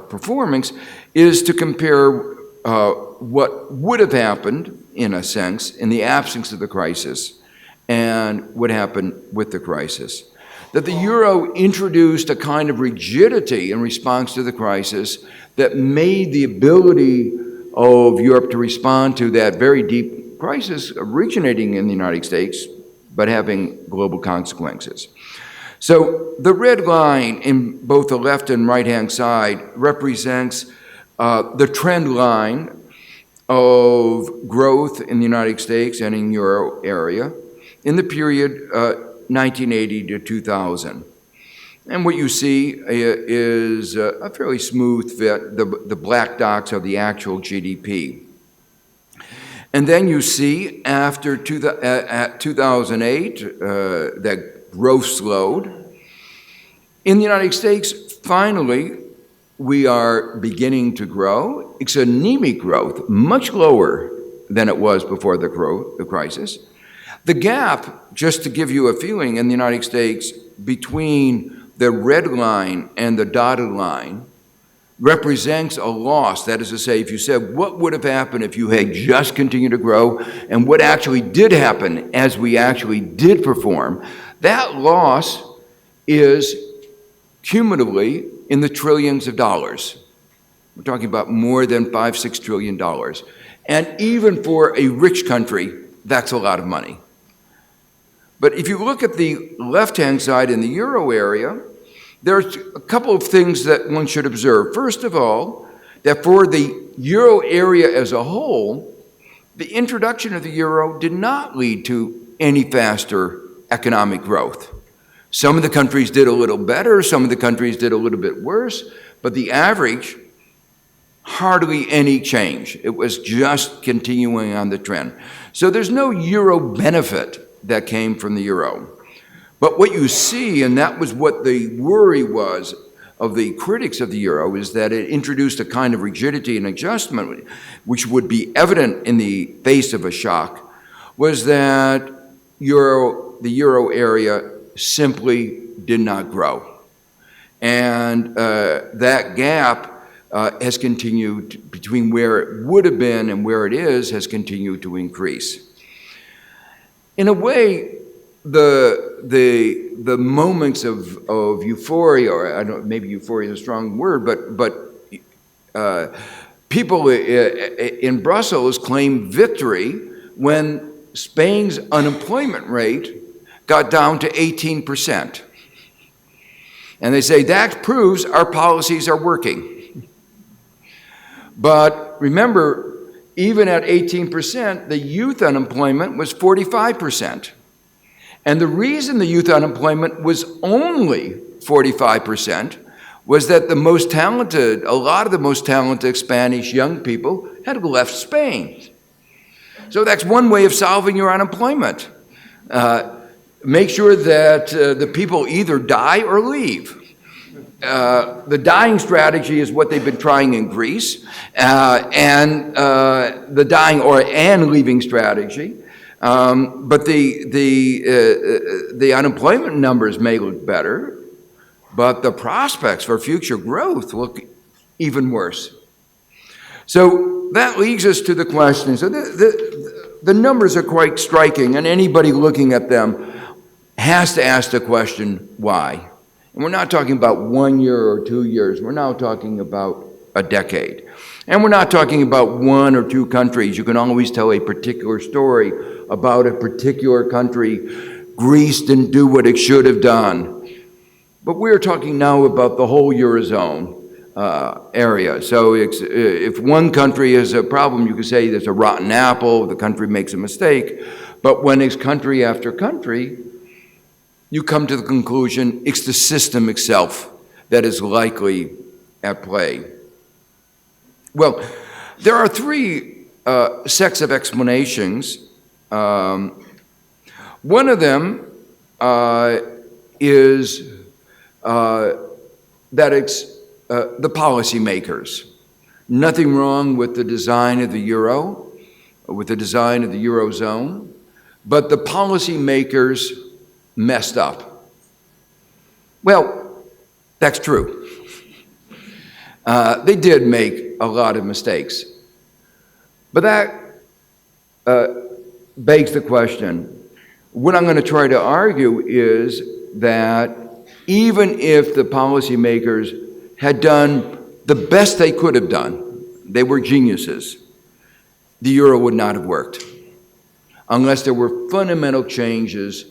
performance is to compare what would have happened, in a sense, in the absence of the crisis and what happened with the crisis. That the euro introduced a kind of rigidity in response to the crisis that made the ability of Europe to respond to that very deep crisis originating in the United States, but having global consequences. So the red line in both the left and right-hand side represents the trend line of growth in the United States and in Euro area in the period 1980 to 2000. And what you see is a fairly smooth fit. The black dots are the actual GDP. And then you see after 2008, that growth slowed. In the United States, finally, we are beginning to grow. It's anemic growth, much lower than it was before the crisis. The gap, just to give you a feeling, in the United States between the red line and the dotted line represents a loss. That is to say, if you said, what would have happened if you had just continued to grow, and what actually did happen as we actually did perform, that loss is cumulatively in the trillions of dollars. We're talking about more than $5-6 trillion. And even for a rich country, that's a lot of money. But if you look at the left-hand side in the euro area, there's a couple of things that one should observe. First of all, that for the euro area as a whole, the introduction of the euro did not lead to any faster economic growth. Some of the countries did a little better, some of the countries did a little bit worse, but the average, hardly any change. It was just continuing on the trend. So there's no euro benefit that came from the euro. But what you see, and that was what the worry was of the critics of the euro, is that it introduced a kind of rigidity and adjustment, which would be evident in the face of a shock, was that the euro area simply did not grow. And that gap has continued between where it would have been and where it is, has continued to increase. In a way, the moments of euphoria, or I don't, maybe euphoria is a strong word, but people in Brussels claim victory when Spain's unemployment rate got down to 18%. And they say that proves our policies are working. But remember, even at 18%, the youth unemployment was 45%. And the reason the youth unemployment was only 45% was that the most talented, a lot of the most talented Spanish young people had left Spain. So that's one way of solving your unemployment. Make sure that the people either die or leave. The dying strategy is what they've been trying in Greece, and the dying and leaving strategy. But the unemployment numbers may look better, but the prospects for future growth look even worse. So that leads us to the question. So the numbers are quite striking, and anybody looking at them has to ask the question, why? And we're not talking about 1 year or 2 years. We're now talking about a decade. And we're not talking about 1 or 2 countries. You can always tell a particular story about a particular country. Greece didn't do what it should have done. But we're talking now about the whole Eurozone area. So if one country is a problem, you could say there's a rotten apple, the country makes a mistake. But when it's country after country, you come to the conclusion it's the system itself that is likely at play. Well, there are 3 sets of explanations. One of them is that it's the policymakers. Nothing wrong with the design of the euro, with the design of the Eurozone, but the policymakers messed up. Well, that's true. They did make a lot of mistakes. But that begs the question. What I'm going to try to argue is that even if the policymakers had done the best they could have done, they were geniuses, the euro would not have worked unless there were fundamental changes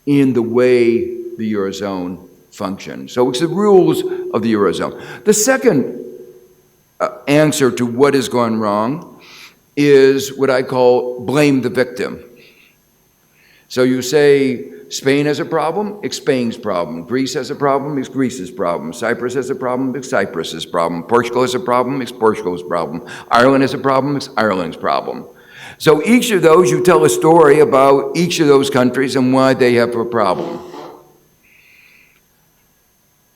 in the way the Eurozone functions. So it's the rules of the Eurozone. The second answer to what has gone wrong is what I call blame the victim. So you say Spain has a problem, it's Spain's problem. Greece has a problem, it's Greece's problem. Cyprus has a problem, it's Cyprus's problem. Portugal has a problem, it's Portugal's problem. Ireland has a problem, it's Ireland's problem. So each of those, you tell a story about each of those countries and why they have a problem.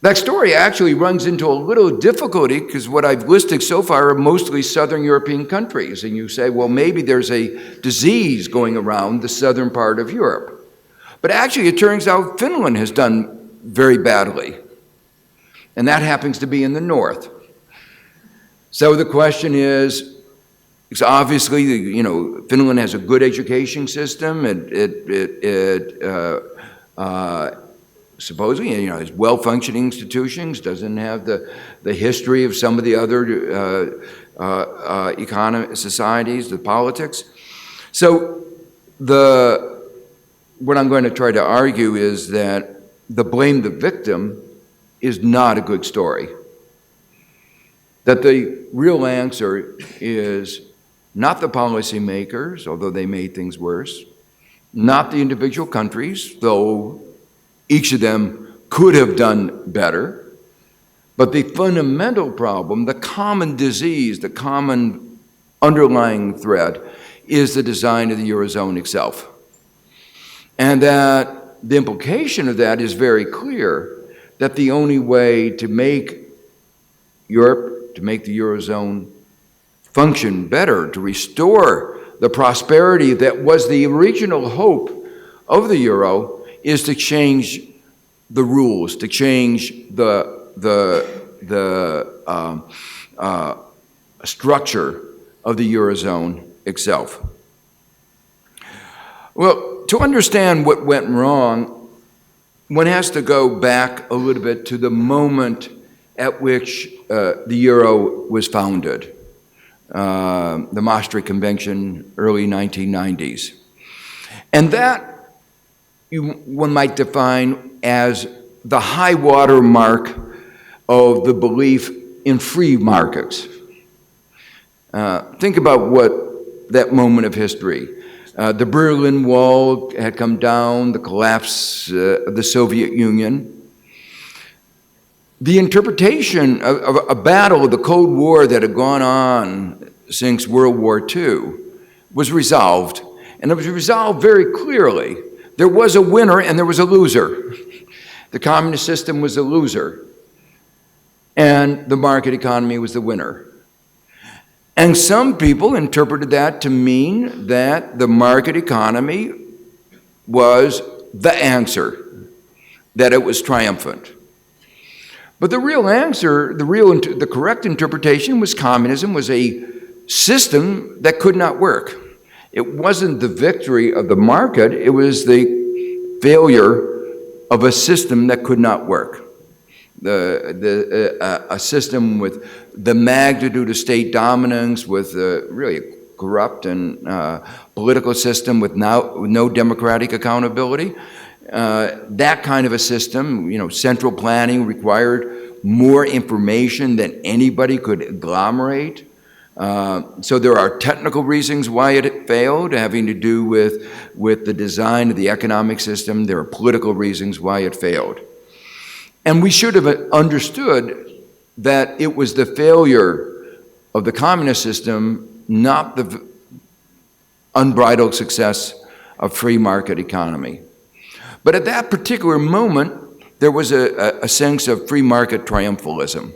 That story actually runs into a little difficulty because what I've listed so far are mostly Southern European countries. And you say, well, maybe there's a disease going around the southern part of Europe. But actually, it turns out Finland has done very badly. And that happens to be in the north. So the question is, it's obviously, Finland has a good education system. Supposedly, has well-functioning institutions, doesn't have the history of some of the other societies, the politics. So what I'm going to try to argue is that the blame the victim is not a good story. That the real answer is not the policymakers, although they made things worse, not the individual countries, though each of them could have done better, but the fundamental problem, the common disease, the common underlying thread is the design of the Eurozone itself. And that the implication of that is very clear, that the only way to make Europe, to make the Eurozone function better, to restore the prosperity that was the original hope of the euro, is to change the rules, to change the structure of the Eurozone itself. Well, to understand what went wrong, one has to go back a little bit to the moment at which the Euro was founded, the Maastricht Convention, early 1990s. And that one might define as the high water mark of the belief in free markets. Think about what that moment of history. The Berlin Wall had come down, the collapse of the Soviet Union. The interpretation of a battle, the Cold War that had gone on since World War II, was resolved. And it was resolved very clearly. There was a winner and there was a loser. The communist system was a loser, and the market economy was the winner. And some people interpreted that to mean that the market economy was the answer, that it was triumphant. But the real answer, the correct interpretation was communism was a system that could not work. It wasn't the victory of the market, it was the failure of a system that could not work. A system with the magnitude of state dominance, with really corrupt and political system with no democratic accountability. That kind of a system, central planning required more information than anybody could agglomerate. So there are technical reasons why it failed, having to do with the design of the economic system. There are political reasons why it failed. And we should have understood that it was the failure of the communist system, not the unbridled success of free market economy. But at that particular moment, there was a sense of free market triumphalism.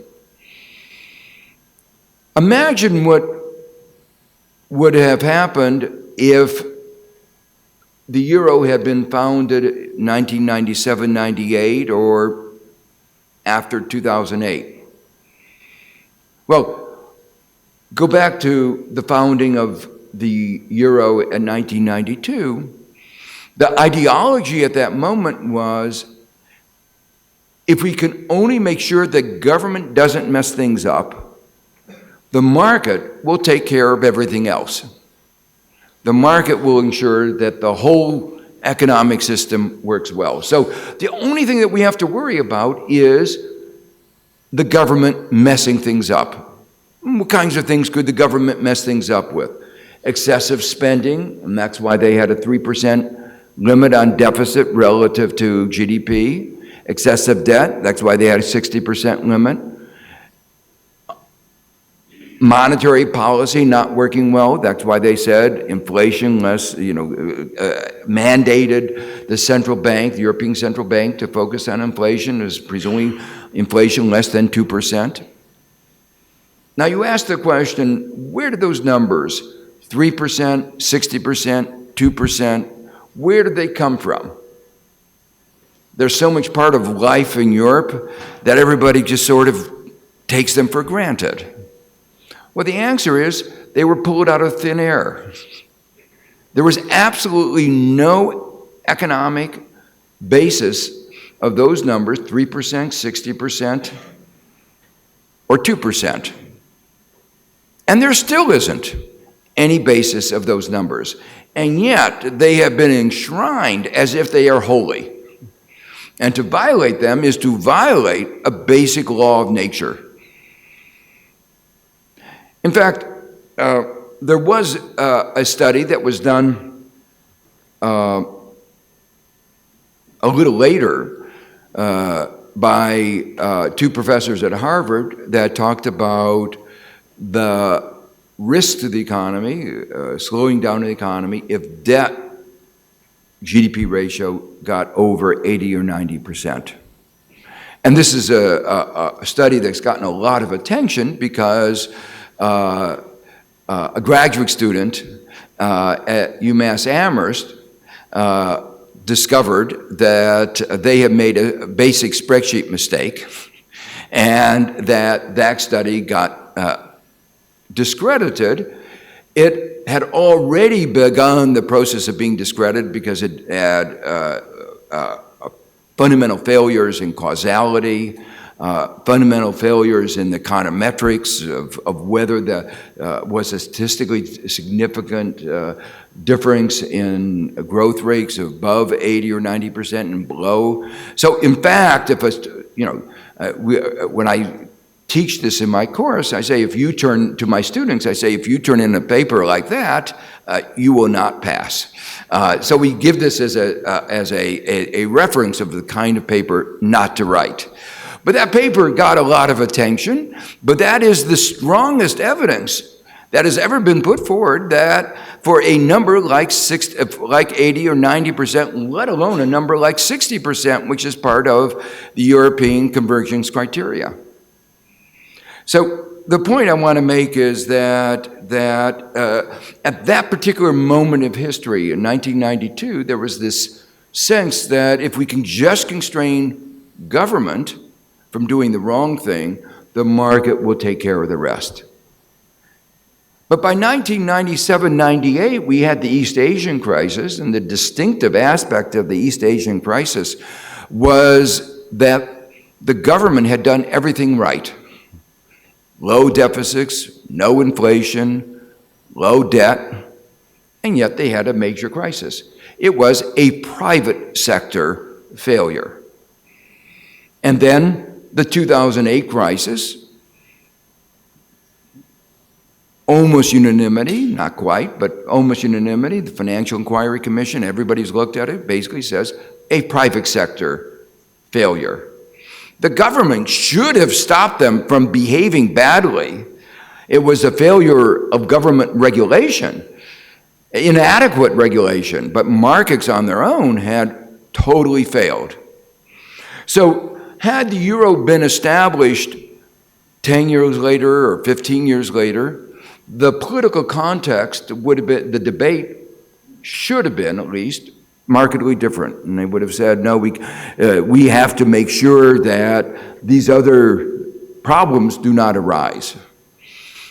Imagine what would have happened if the euro had been founded in 1997, 98, or after 2008. Well, go back to the founding of the euro in 1992. The ideology at that moment was, if we can only make sure that government doesn't mess things up, the market will take care of everything else. The market will ensure that the whole economic system works well. So the only thing that we have to worry about is the government messing things up. What kinds of things could the government mess things up with? Excessive spending, and that's why they had a 3% limit on deficit relative to GDP. Excessive debt, that's why they had a 60% limit. Monetary policy not working well, that's why they said inflation less, mandated the central bank, the European Central Bank, to focus on inflation, is presumably inflation less than 2%. Now you ask the question, where did those numbers, 3%, 60%, 2%, where did they come from? They're so much part of life in Europe that everybody just sort of takes them for granted. Well, the answer is they were pulled out of thin air. There was absolutely no economic basis of those numbers, 3%, 60%, or 2%. And there still isn't any basis of those numbers. And yet, they have been enshrined as if they are holy. And to violate them is to violate a basic law of nature. In fact, there was a study that was done a little later by two professors at Harvard that talked about the risk to the economy, slowing down the economy, if debt GDP ratio got over 80 or 90%. And this is a study that's gotten a lot of attention because a graduate student at UMass Amherst discovered that they had made a basic spreadsheet mistake, and that study got discredited. It had already begun the process of being discredited because it had fundamental failures in causality, fundamental failures in the econometrics of whether there was a statistically significant difference in growth rates above 80 or 90% and below. So in fact, when I teach this in my course, I say, if you turn in a paper like that, you will not pass. So we give this as a reference of the kind of paper not to write. But that paper got a lot of attention, but that is the strongest evidence that has ever been put forward that for a number like 80 or 90%, let alone a number like 60%, which is part of the European convergence criteria. So the point I want to make is that at that particular moment of history in 1992, there was this sense that if we can just constrain government from doing the wrong thing, the market will take care of the rest. But by 1997-98, we had the East Asian crisis, and the distinctive aspect of the East Asian crisis was that the government had done everything right. Low deficits, no inflation, low debt, and yet they had a major crisis. It was a private sector failure. And then the 2008 crisis, almost unanimity, not quite, but almost unanimity, the Financial Inquiry Commission, everybody's looked at it, basically says a private sector failure. The government should have stopped them from behaving badly. It was a failure of government regulation, inadequate regulation, but markets on their own had totally failed. So had the euro been established 10 years later or 15 years later, the political context would have been, the debate should have been at least markedly different. And they would have said, no, we have to make sure that these other problems do not arise.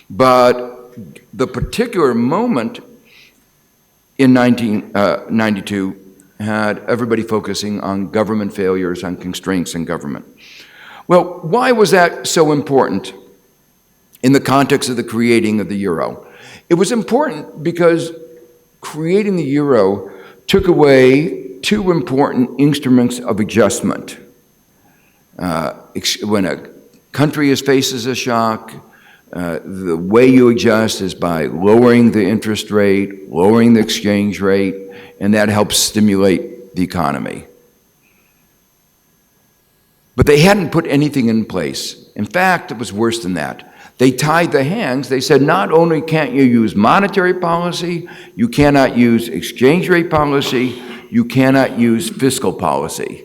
But the particular moment in 1992 had everybody focusing on government failures, on constraints in government. Well, why was that so important in the context of the creating of the euro? It was important because creating the euro took away two important instruments of adjustment. When a country faces a shock, the way you adjust is by lowering the interest rate, lowering the exchange rate, and that helps stimulate the economy. But they hadn't put anything in place. In fact, it was worse than that. They tied the hands. They said, not only can't you use monetary policy, you cannot use exchange rate policy, you cannot use fiscal policy.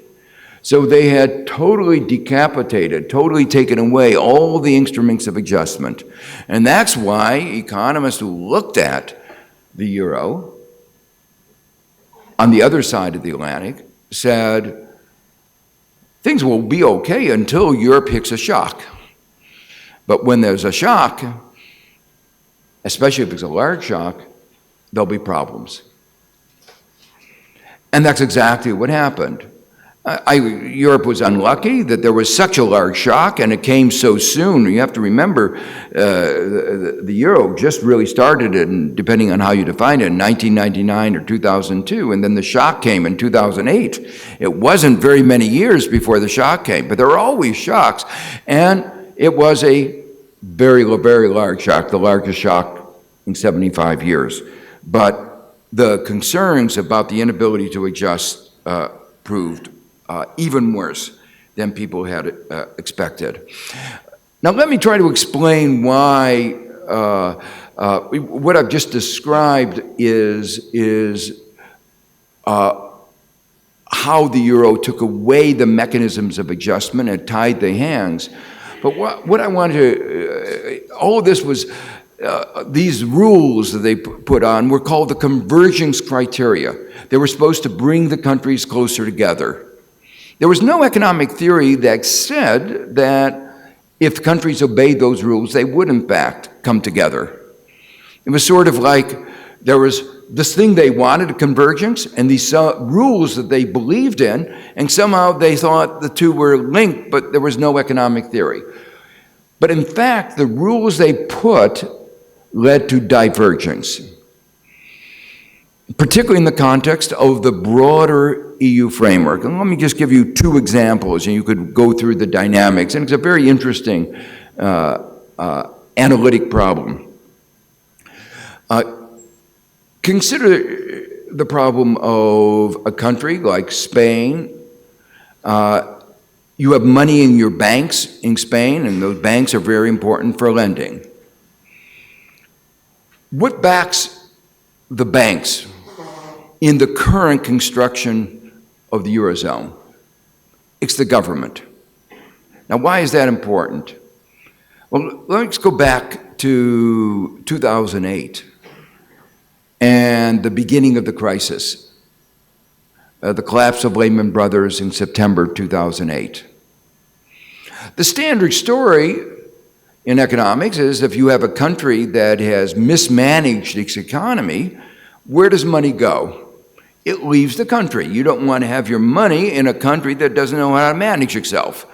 So they had totally decapitated, totally taken away all the instruments of adjustment. And that's why economists who looked at the euro on the other side of the Atlantic said, things will be okay until Europe hits a shock. But when there's a shock, especially if it's a large shock, there'll be problems. And that's exactly what happened. Europe was unlucky that there was such a large shock and it came so soon. You have to remember the euro just really started in, depending on how you define it, in 1999 or 2002, and then the shock came in 2008. It wasn't very many years before the shock came, but there are always shocks. And it was a very, very large shock, the largest shock in 75 years. But the concerns about the inability to adjust proved even worse than people had expected. Now let me try to explain why what I've just described is how the euro took away the mechanisms of adjustment and tied the hands. But what I wanted to, all of this was, these rules that they put on were called the convergence criteria. They were supposed to bring the countries closer together. There was no economic theory that said that if countries obeyed those rules, they would in fact come together. It was sort of like there was this thing they wanted, a convergence, and these rules that they believed in, and somehow they thought the two were linked, but there was no economic theory. But in fact, the rules they put led to divergence, particularly in the context of the broader EU framework. And let me just give you two examples, and you could go through the dynamics. And it's a very interesting analytic problem. Consider the problem of a country like Spain. You have money in your banks in Spain, and those banks are very important for lending. What backs the banks in the current construction of the Eurozone? It's the government. Now, why is that important? Well, let's go back to 2008 and the beginning of the crisis, the collapse of Lehman Brothers in September 2008. The standard story in economics is if you have a country that has mismanaged its economy, where does money go? It leaves the country. You don't want to have your money in a country that doesn't know how to manage itself.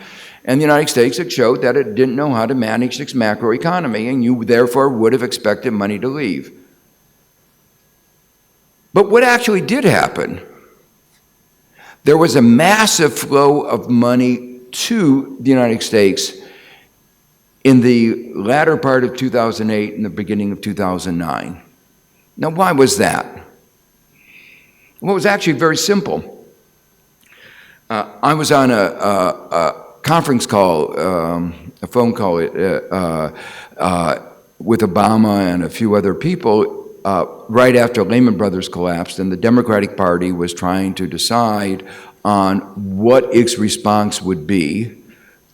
And the United States had showed that it didn't know how to manage its macroeconomy, and you therefore would have expected money to leave. But what actually did happen? There was a massive flow of money to the United States in the latter part of 2008 and the beginning of 2009. Now, why was that? Well, it was actually very simple. I was on a conference call, a phone call with Obama and a few other people right after Lehman Brothers collapsed, and the Democratic Party was trying to decide on what its response would be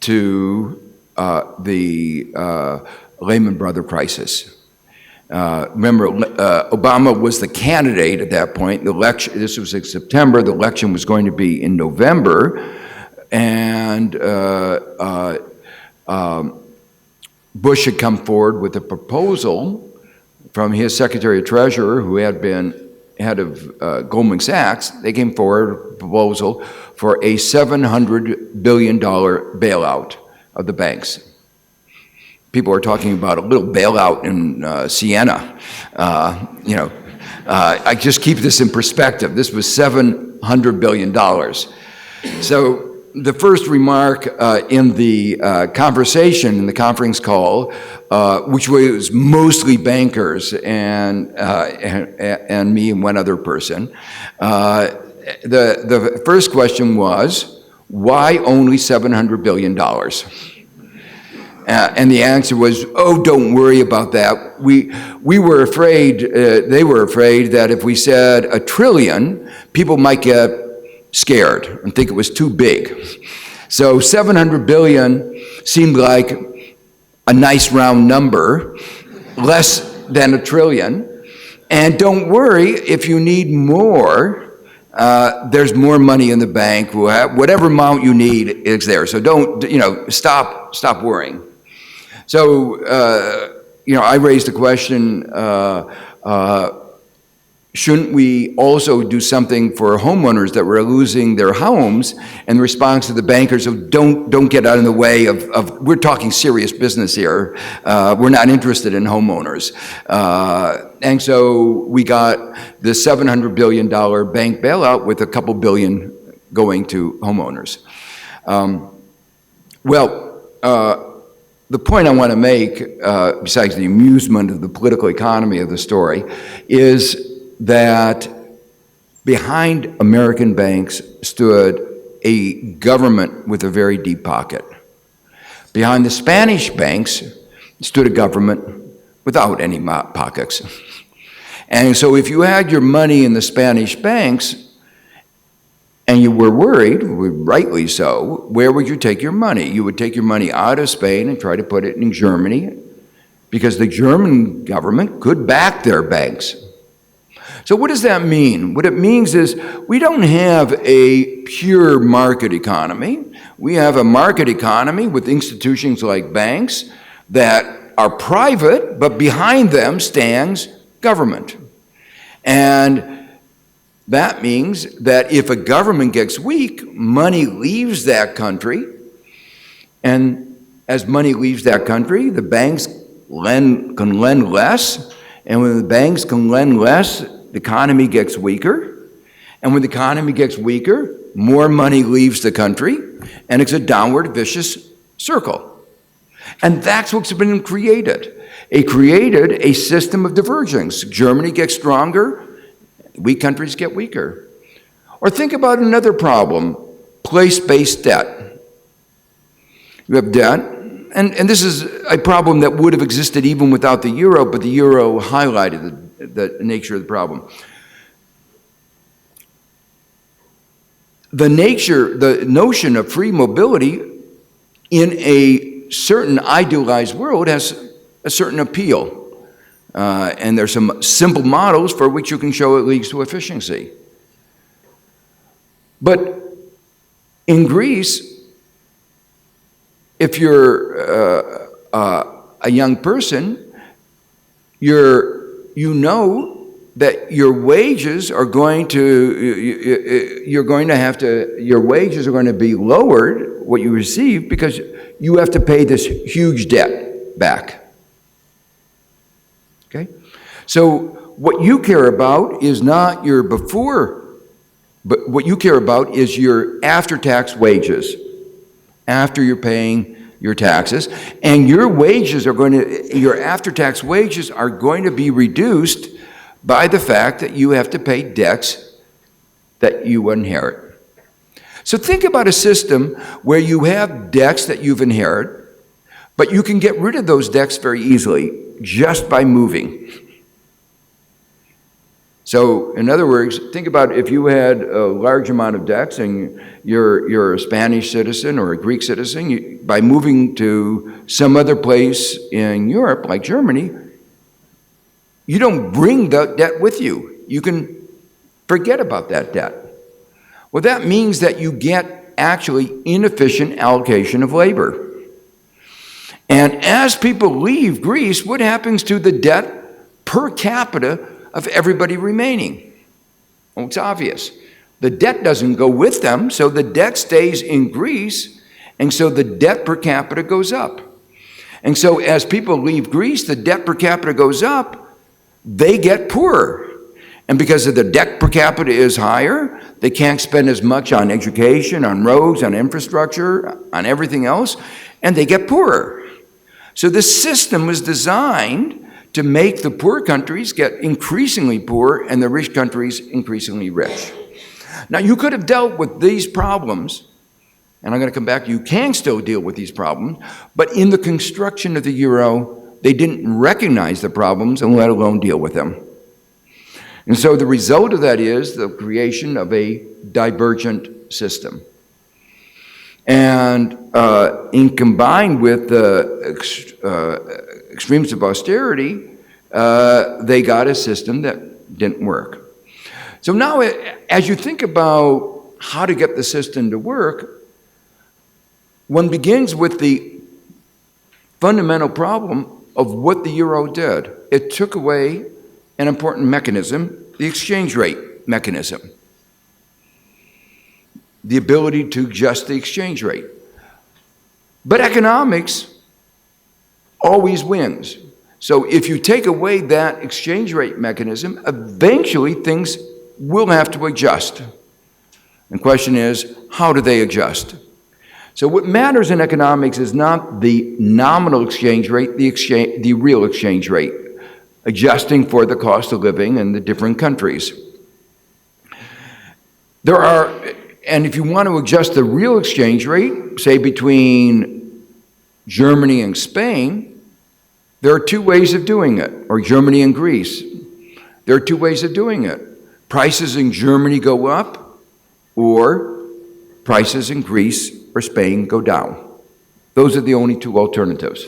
to the Lehman Brothers crisis. Remember, Obama was the candidate at that point. The election, this was in September, the election was going to be in November, and Bush had come forward with a proposal from his Secretary of Treasury, who had been head of Goldman Sachs. They came forward with a proposal for a $700 billion bailout of the banks. People are talking about a little bailout in Siena. I just keep this in perspective. This was $700 billion. So the first remark in the conversation, in the conference call, which was mostly bankers and me and one other person, the first question was, why only $700 billion? And the answer was, oh, don't worry about that. We were afraid, they were afraid that if we said $1 trillion, people might get scared and think it was too big. So 700 billion seemed like a nice round number, less than $1 trillion. And don't worry, if you need more, there's more money in the bank. Whatever amount you need is there. So don't, stop worrying. So, I raised the question, shouldn't we also do something for homeowners that were losing their homes? And the response to the bankers of don't get out of the way of we're talking serious business here. We're not interested in homeowners. And so we got the $700 billion bank bailout with a couple billion going to homeowners. The point I want to make, besides the amusement of the political economy of the story, is that behind American banks stood a government with a very deep pocket. Behind the Spanish banks stood a government without any pockets. And so if you had your money in the Spanish banks and you were worried, rightly so, where would you take your money? You would take your money out of Spain and try to put it in Germany because the German government could back their banks. So what does that mean? What it means is we don't have a pure market economy. We have a market economy with institutions like banks that are private, but behind them stands government. And that means that if a government gets weak, money leaves that country, and as money leaves that country, the banks can lend less, and when the banks can lend less, the economy gets weaker, and when the economy gets weaker, more money leaves the country, and it's a downward vicious circle. And that's what's been created. It created a system of divergence. Germany gets stronger, weak countries get weaker. Or think about another problem, place-based debt. You have debt, and this is a problem that would have existed even without the euro, but the euro highlighted the nature of the problem. The notion of free mobility in a certain idealized world has a certain appeal. And there's some simple models for which you can show it leads to efficiency. But in Greece, if you're a young person, you know that your wages are going to your wages are going to be lowered, what you receive, because you have to pay this huge debt back. Okay? So what you care about is not your before, but what you care about is your after-tax wages, after you're paying your taxes, and your after-tax wages are going to be reduced by the fact that you have to pay debts that you inherit. So think about a system where you have debts that you've inherited, but you can get rid of those debts very easily just by moving. So, in other words, think about if you had a large amount of debts and you're a Spanish citizen or a Greek citizen, by moving to some other place in Europe, like Germany, you don't bring the debt with you. You can forget about that debt. Well, that means that you get actually inefficient allocation of labor. And as people leave Greece, what happens to the debt per capita of everybody remaining? Well, it's obvious. The debt doesn't go with them, so the debt stays in Greece, and so the debt per capita goes up. And so as people leave Greece, the debt per capita goes up, they get poorer. And because the debt per capita is higher, they can't spend as much on education, on roads, on infrastructure, on everything else, and they get poorer. So this system was designed to make the poor countries get increasingly poor and the rich countries increasingly rich. Now, you could have dealt with these problems, and I'm going to come back, you can still deal with these problems, but in the construction of the euro, they didn't recognize the problems and let alone deal with them. And so the result of that is the creation of a divergent system. And in combined with the extremes of austerity, they got a system that didn't work. So now, as you think about how to get the system to work, one begins with the fundamental problem of what the euro did. It took away an important mechanism, the exchange rate mechanism. The ability to adjust the exchange rate. But economics always wins. So if you take away that exchange rate mechanism, eventually things will have to adjust. And the question is, how do they adjust? So what matters in economics is not the nominal exchange rate, the real exchange rate, adjusting for the cost of living in the different countries. And if you want to adjust the real exchange rate, say between Germany and Spain, there are two ways of doing it, or Germany and Greece. There are two ways of doing it. Prices in Germany go up, or prices in Greece or Spain go down. Those are the only two alternatives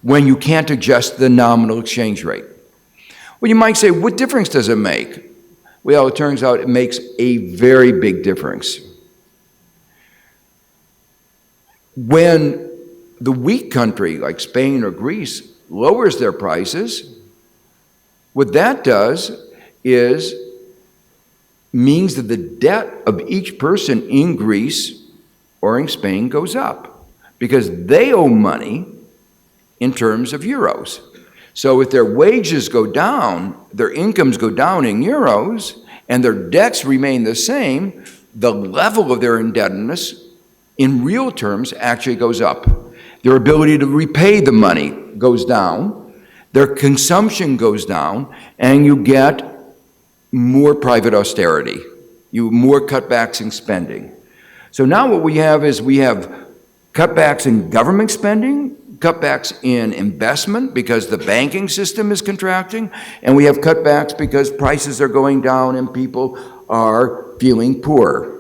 when you can't adjust the nominal exchange rate. Well, you might say, what difference does it make? Well, it turns out it makes a very big difference. When the weak country, like Spain or Greece, lowers their prices, what that does is means that the debt of each person in Greece or in Spain goes up because they owe money in terms of euros. So if their wages go down, their incomes go down in euros, and their debts remain the same, the level of their indebtedness in real terms actually goes up. Their ability to repay the money goes down, their consumption goes down, and you get more private austerity, more cutbacks in spending. So now what we have is we have cutbacks in government spending, cutbacks in investment because the banking system is contracting, and we have cutbacks because prices are going down and people are feeling poor.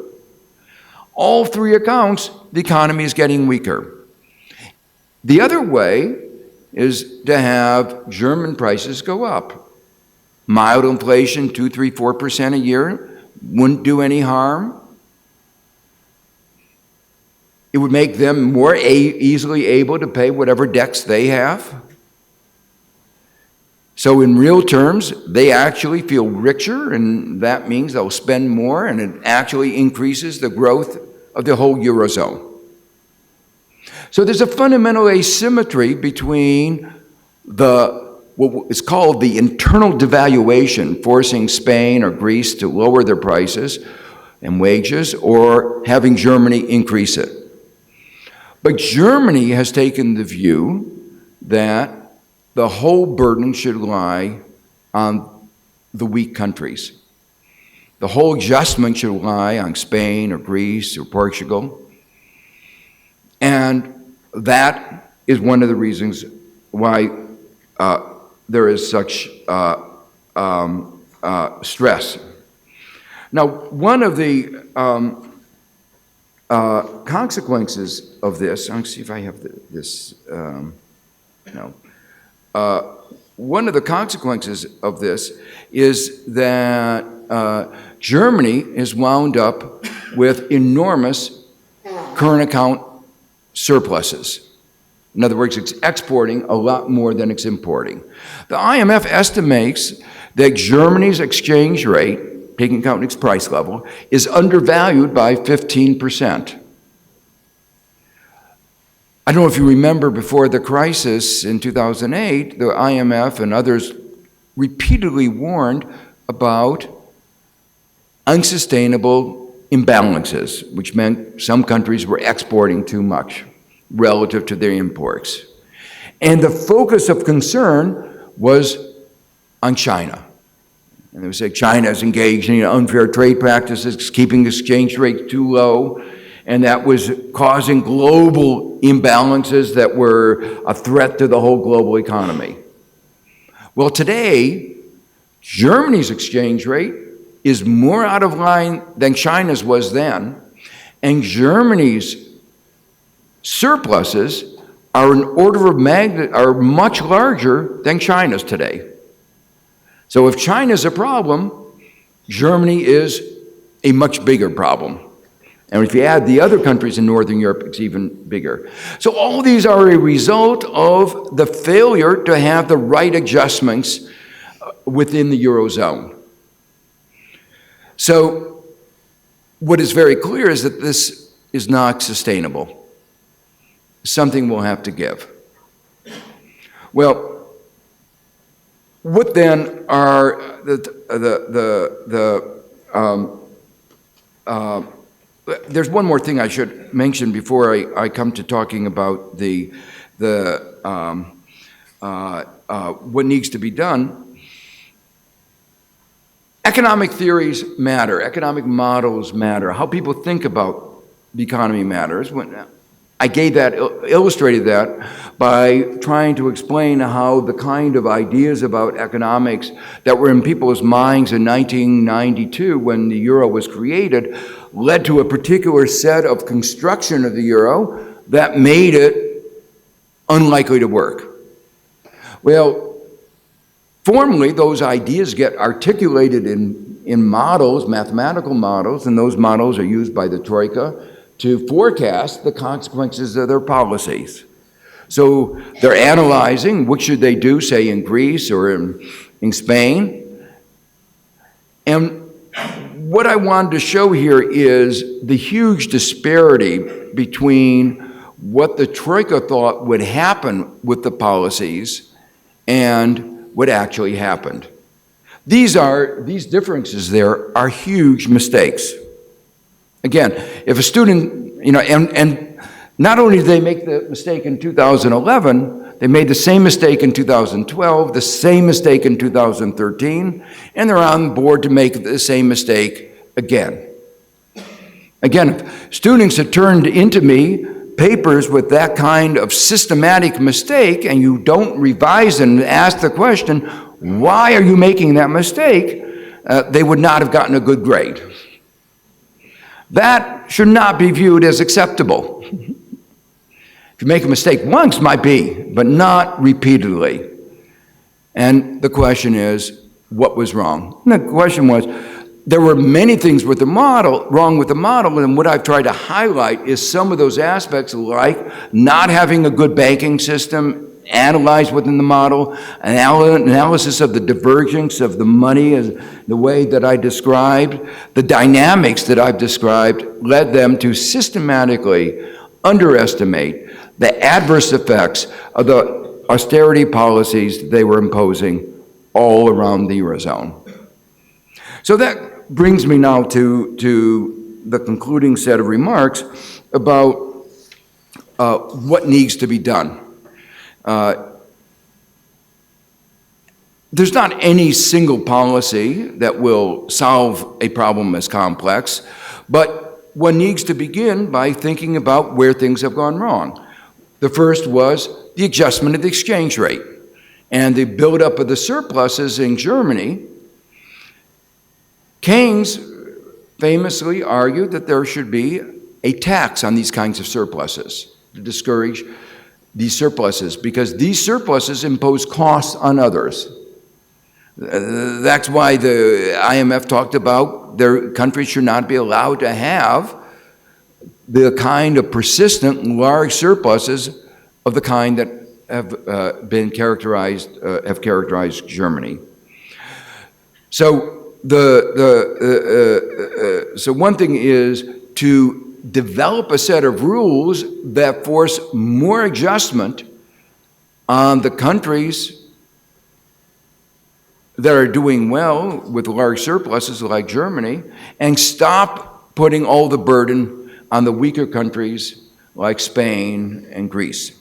All three accounts, the economy is getting weaker. The other way is to have German prices go up. Mild inflation, 2, 3, 4% a year, wouldn't do any harm. It would make them more easily able to pay whatever debts they have. So in real terms, they actually feel richer, and that means they'll spend more, and it actually increases the growth of the whole Eurozone. So there's a fundamental asymmetry between what is called the internal devaluation, forcing Spain or Greece to lower their prices and wages, or having Germany increase it. But Germany has taken the view that the whole burden should lie on the weak countries. The whole adjustment should lie on Spain or Greece or Portugal. And that is one of the reasons why there is such stress. Now, one of the consequences of this, let's see if I have this, no. One of the consequences of this is that Germany is wound up with enormous current account surpluses. In other words, it's exporting a lot more than it's importing. The IMF estimates that Germany's exchange rate, taking into account its price level, is undervalued by 15%. I don't know if you remember before the crisis in 2008, the IMF and others repeatedly warned about unsustainable imbalances, which meant some countries were exporting too much relative to their imports. And the focus of concern was on China. And they would say China is engaged in unfair trade practices, keeping exchange rates too low, and that was causing global imbalances that were a threat to the whole global economy. Well, today, Germany's exchange rate is more out of line than China's was then, and Germany's surpluses are an order of magnitude, are much larger than China's today. So if China's a problem, Germany is a much bigger problem. And if you add the other countries in Northern Europe, it's even bigger. So all these are a result of the failure to have the right adjustments within the Eurozone. So what is very clear is that this is not sustainable. Something will have to give. Well, what then are there's one more thing I should mention before I come to talking about what needs to be done. Economic theories matter. Economic models matter. How people think about the economy matters. I illustrated that by trying to explain how the kind of ideas about economics that were in people's minds in 1992 when the euro was created led to a particular set of construction of the euro that made it unlikely to work. Well, formally, those ideas get articulated in in models, mathematical models, and those models are used by the Troika to forecast the consequences of their policies. So they're analyzing what should they do, say, in Greece or in Spain. And what I wanted to show here is the huge disparity between what the Troika thought would happen with the policies and what actually happened. These differences there are huge mistakes. Again, if a student, and not only did they make the mistake in 2011, they made the same mistake in 2012, the same mistake in 2013, and they're on board to make the same mistake again. Again, if students have turned into me papers with that kind of systematic mistake, and you don't revise and ask the question, why are you making that mistake? They would not have gotten a good grade. That should not be viewed as acceptable. If you make a mistake once, might be, but not repeatedly. And the question is, what was wrong? And the question was, there were many things with the model, wrong with the model, and what I've tried to highlight is some of those aspects, like not having a good banking system analyzed within the model, analysis of the divergence of the money, as the way that I described, the dynamics that I've described led them to systematically underestimate the adverse effects of the austerity policies they were imposing all around the Eurozone. So that brings me now to the concluding set of remarks about what needs to be done. There's not any single policy that will solve a problem as complex, but one needs to begin by thinking about where things have gone wrong. The first was the adjustment of the exchange rate and the buildup of the surpluses in Germany. Keynes famously argued that there should be a tax on these kinds of surpluses to discourage these surpluses, because these surpluses impose costs on others. That's why the IMF talked about their countries should not be allowed to have the kind of persistent large surpluses of the kind that have characterized Germany. So so one thing is to develop a set of rules that force more adjustment on the countries that are doing well with large surpluses like Germany, and stop putting all the burden on the weaker countries like Spain and Greece.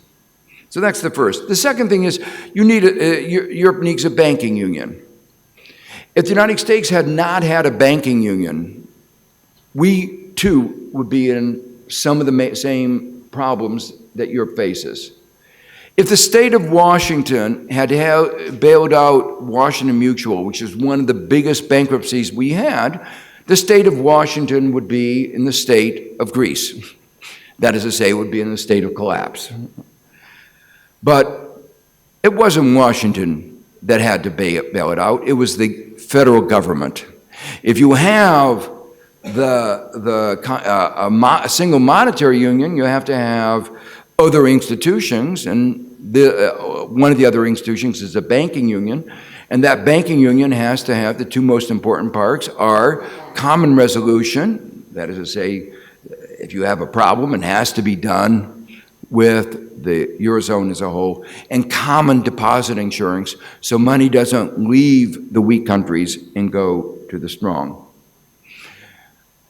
So that's the first. The second thing is Europe needs a banking union. If the United States had not had a banking union, we too would be in some of the same problems that Europe faces. If the state of Washington had bailed out Washington Mutual, which is one of the biggest bankruptcies we had, the state of Washington would be in the state of Greece. That is to say, it would be in the state of collapse. But it wasn't Washington that had to bail it out. It was the federal government. If you have a single monetary union, you have to have other institutions, and one of the other institutions is a banking union, and that banking union has to have the two most important parts are common resolution, that is to say, if you have a problem, it has to be done with the Eurozone as a whole, and common deposit insurance, so money doesn't leave the weak countries and go to the strong.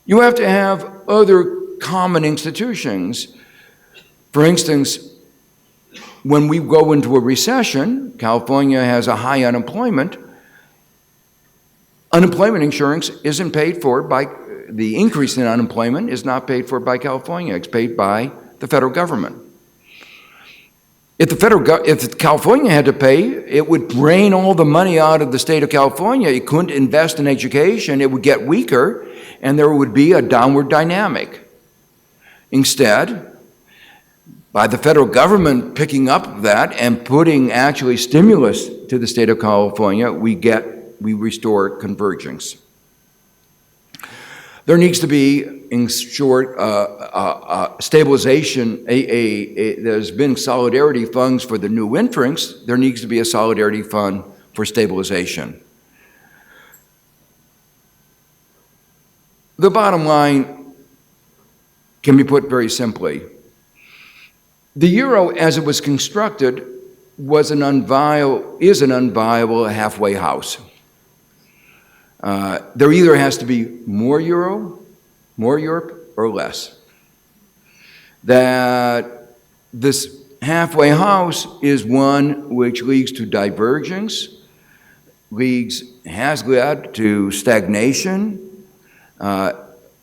You have to have other common institutions. For instance, when we go into a recession, California has a high unemployment. Unemployment insurance isn't paid for by, the increase in unemployment is not paid for by California, it's paid by the federal government. If California had to pay, it would drain all the money out of the state of California. It couldn't invest in education, it would get weaker, and there would be a downward dynamic. Instead, by the federal government picking up that and putting actually stimulus to the state of California, we restore convergence. There needs to be, in short, stabilization. There's been solidarity funds for the new entrants. There needs to be a solidarity fund for stabilization. The bottom line can be put very simply. The euro, as it was constructed, is an unviable halfway house. There either has to be more euro, more Europe, or less. That this halfway house is one which leads to divergence, has led to stagnation,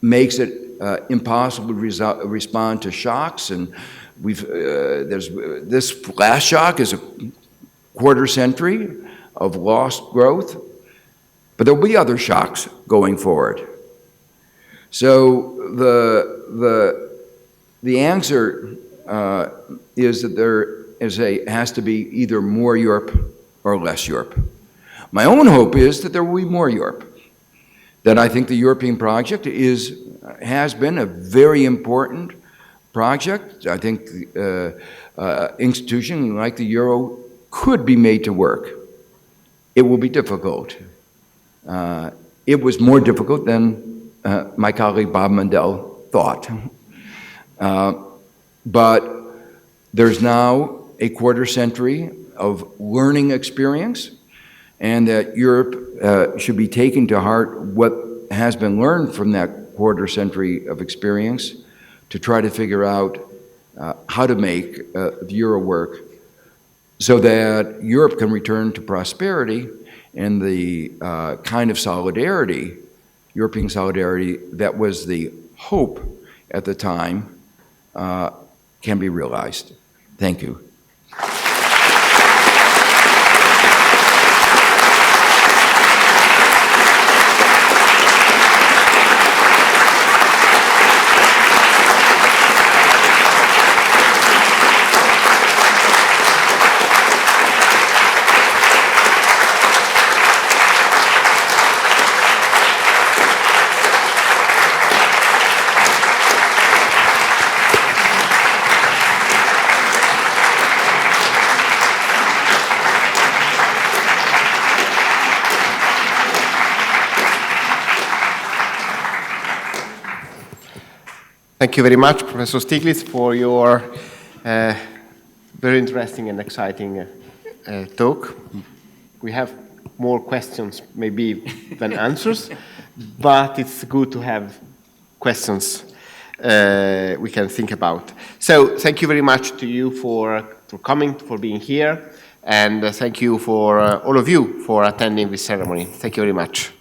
makes it impossible to respond to shocks, and this last shock is a quarter century of lost growth, but there'll be other shocks going forward. So the answer is that there has to be either more Europe or less Europe. My own hope is that there will be more Europe. That I think the European project has been a very important project. I think institution like the euro could be made to work. It will be difficult. It was more difficult than my colleague Bob Mundell thought. But there's now a quarter century of learning experience, and that Europe should be taking to heart what has been learned from that quarter century of experience to try to figure out how to make the euro work so that Europe can return to prosperity and the kind of solidarity, European solidarity, that was the hope at the time can be realized. Thank you. Thank you very much, Professor Stiglitz, for your very interesting and exciting talk. We have more questions maybe than answers, but it's good to have questions we can think about. So thank you very much to you for coming, for being here, and thank you for all of you for attending this ceremony. Thank you very much.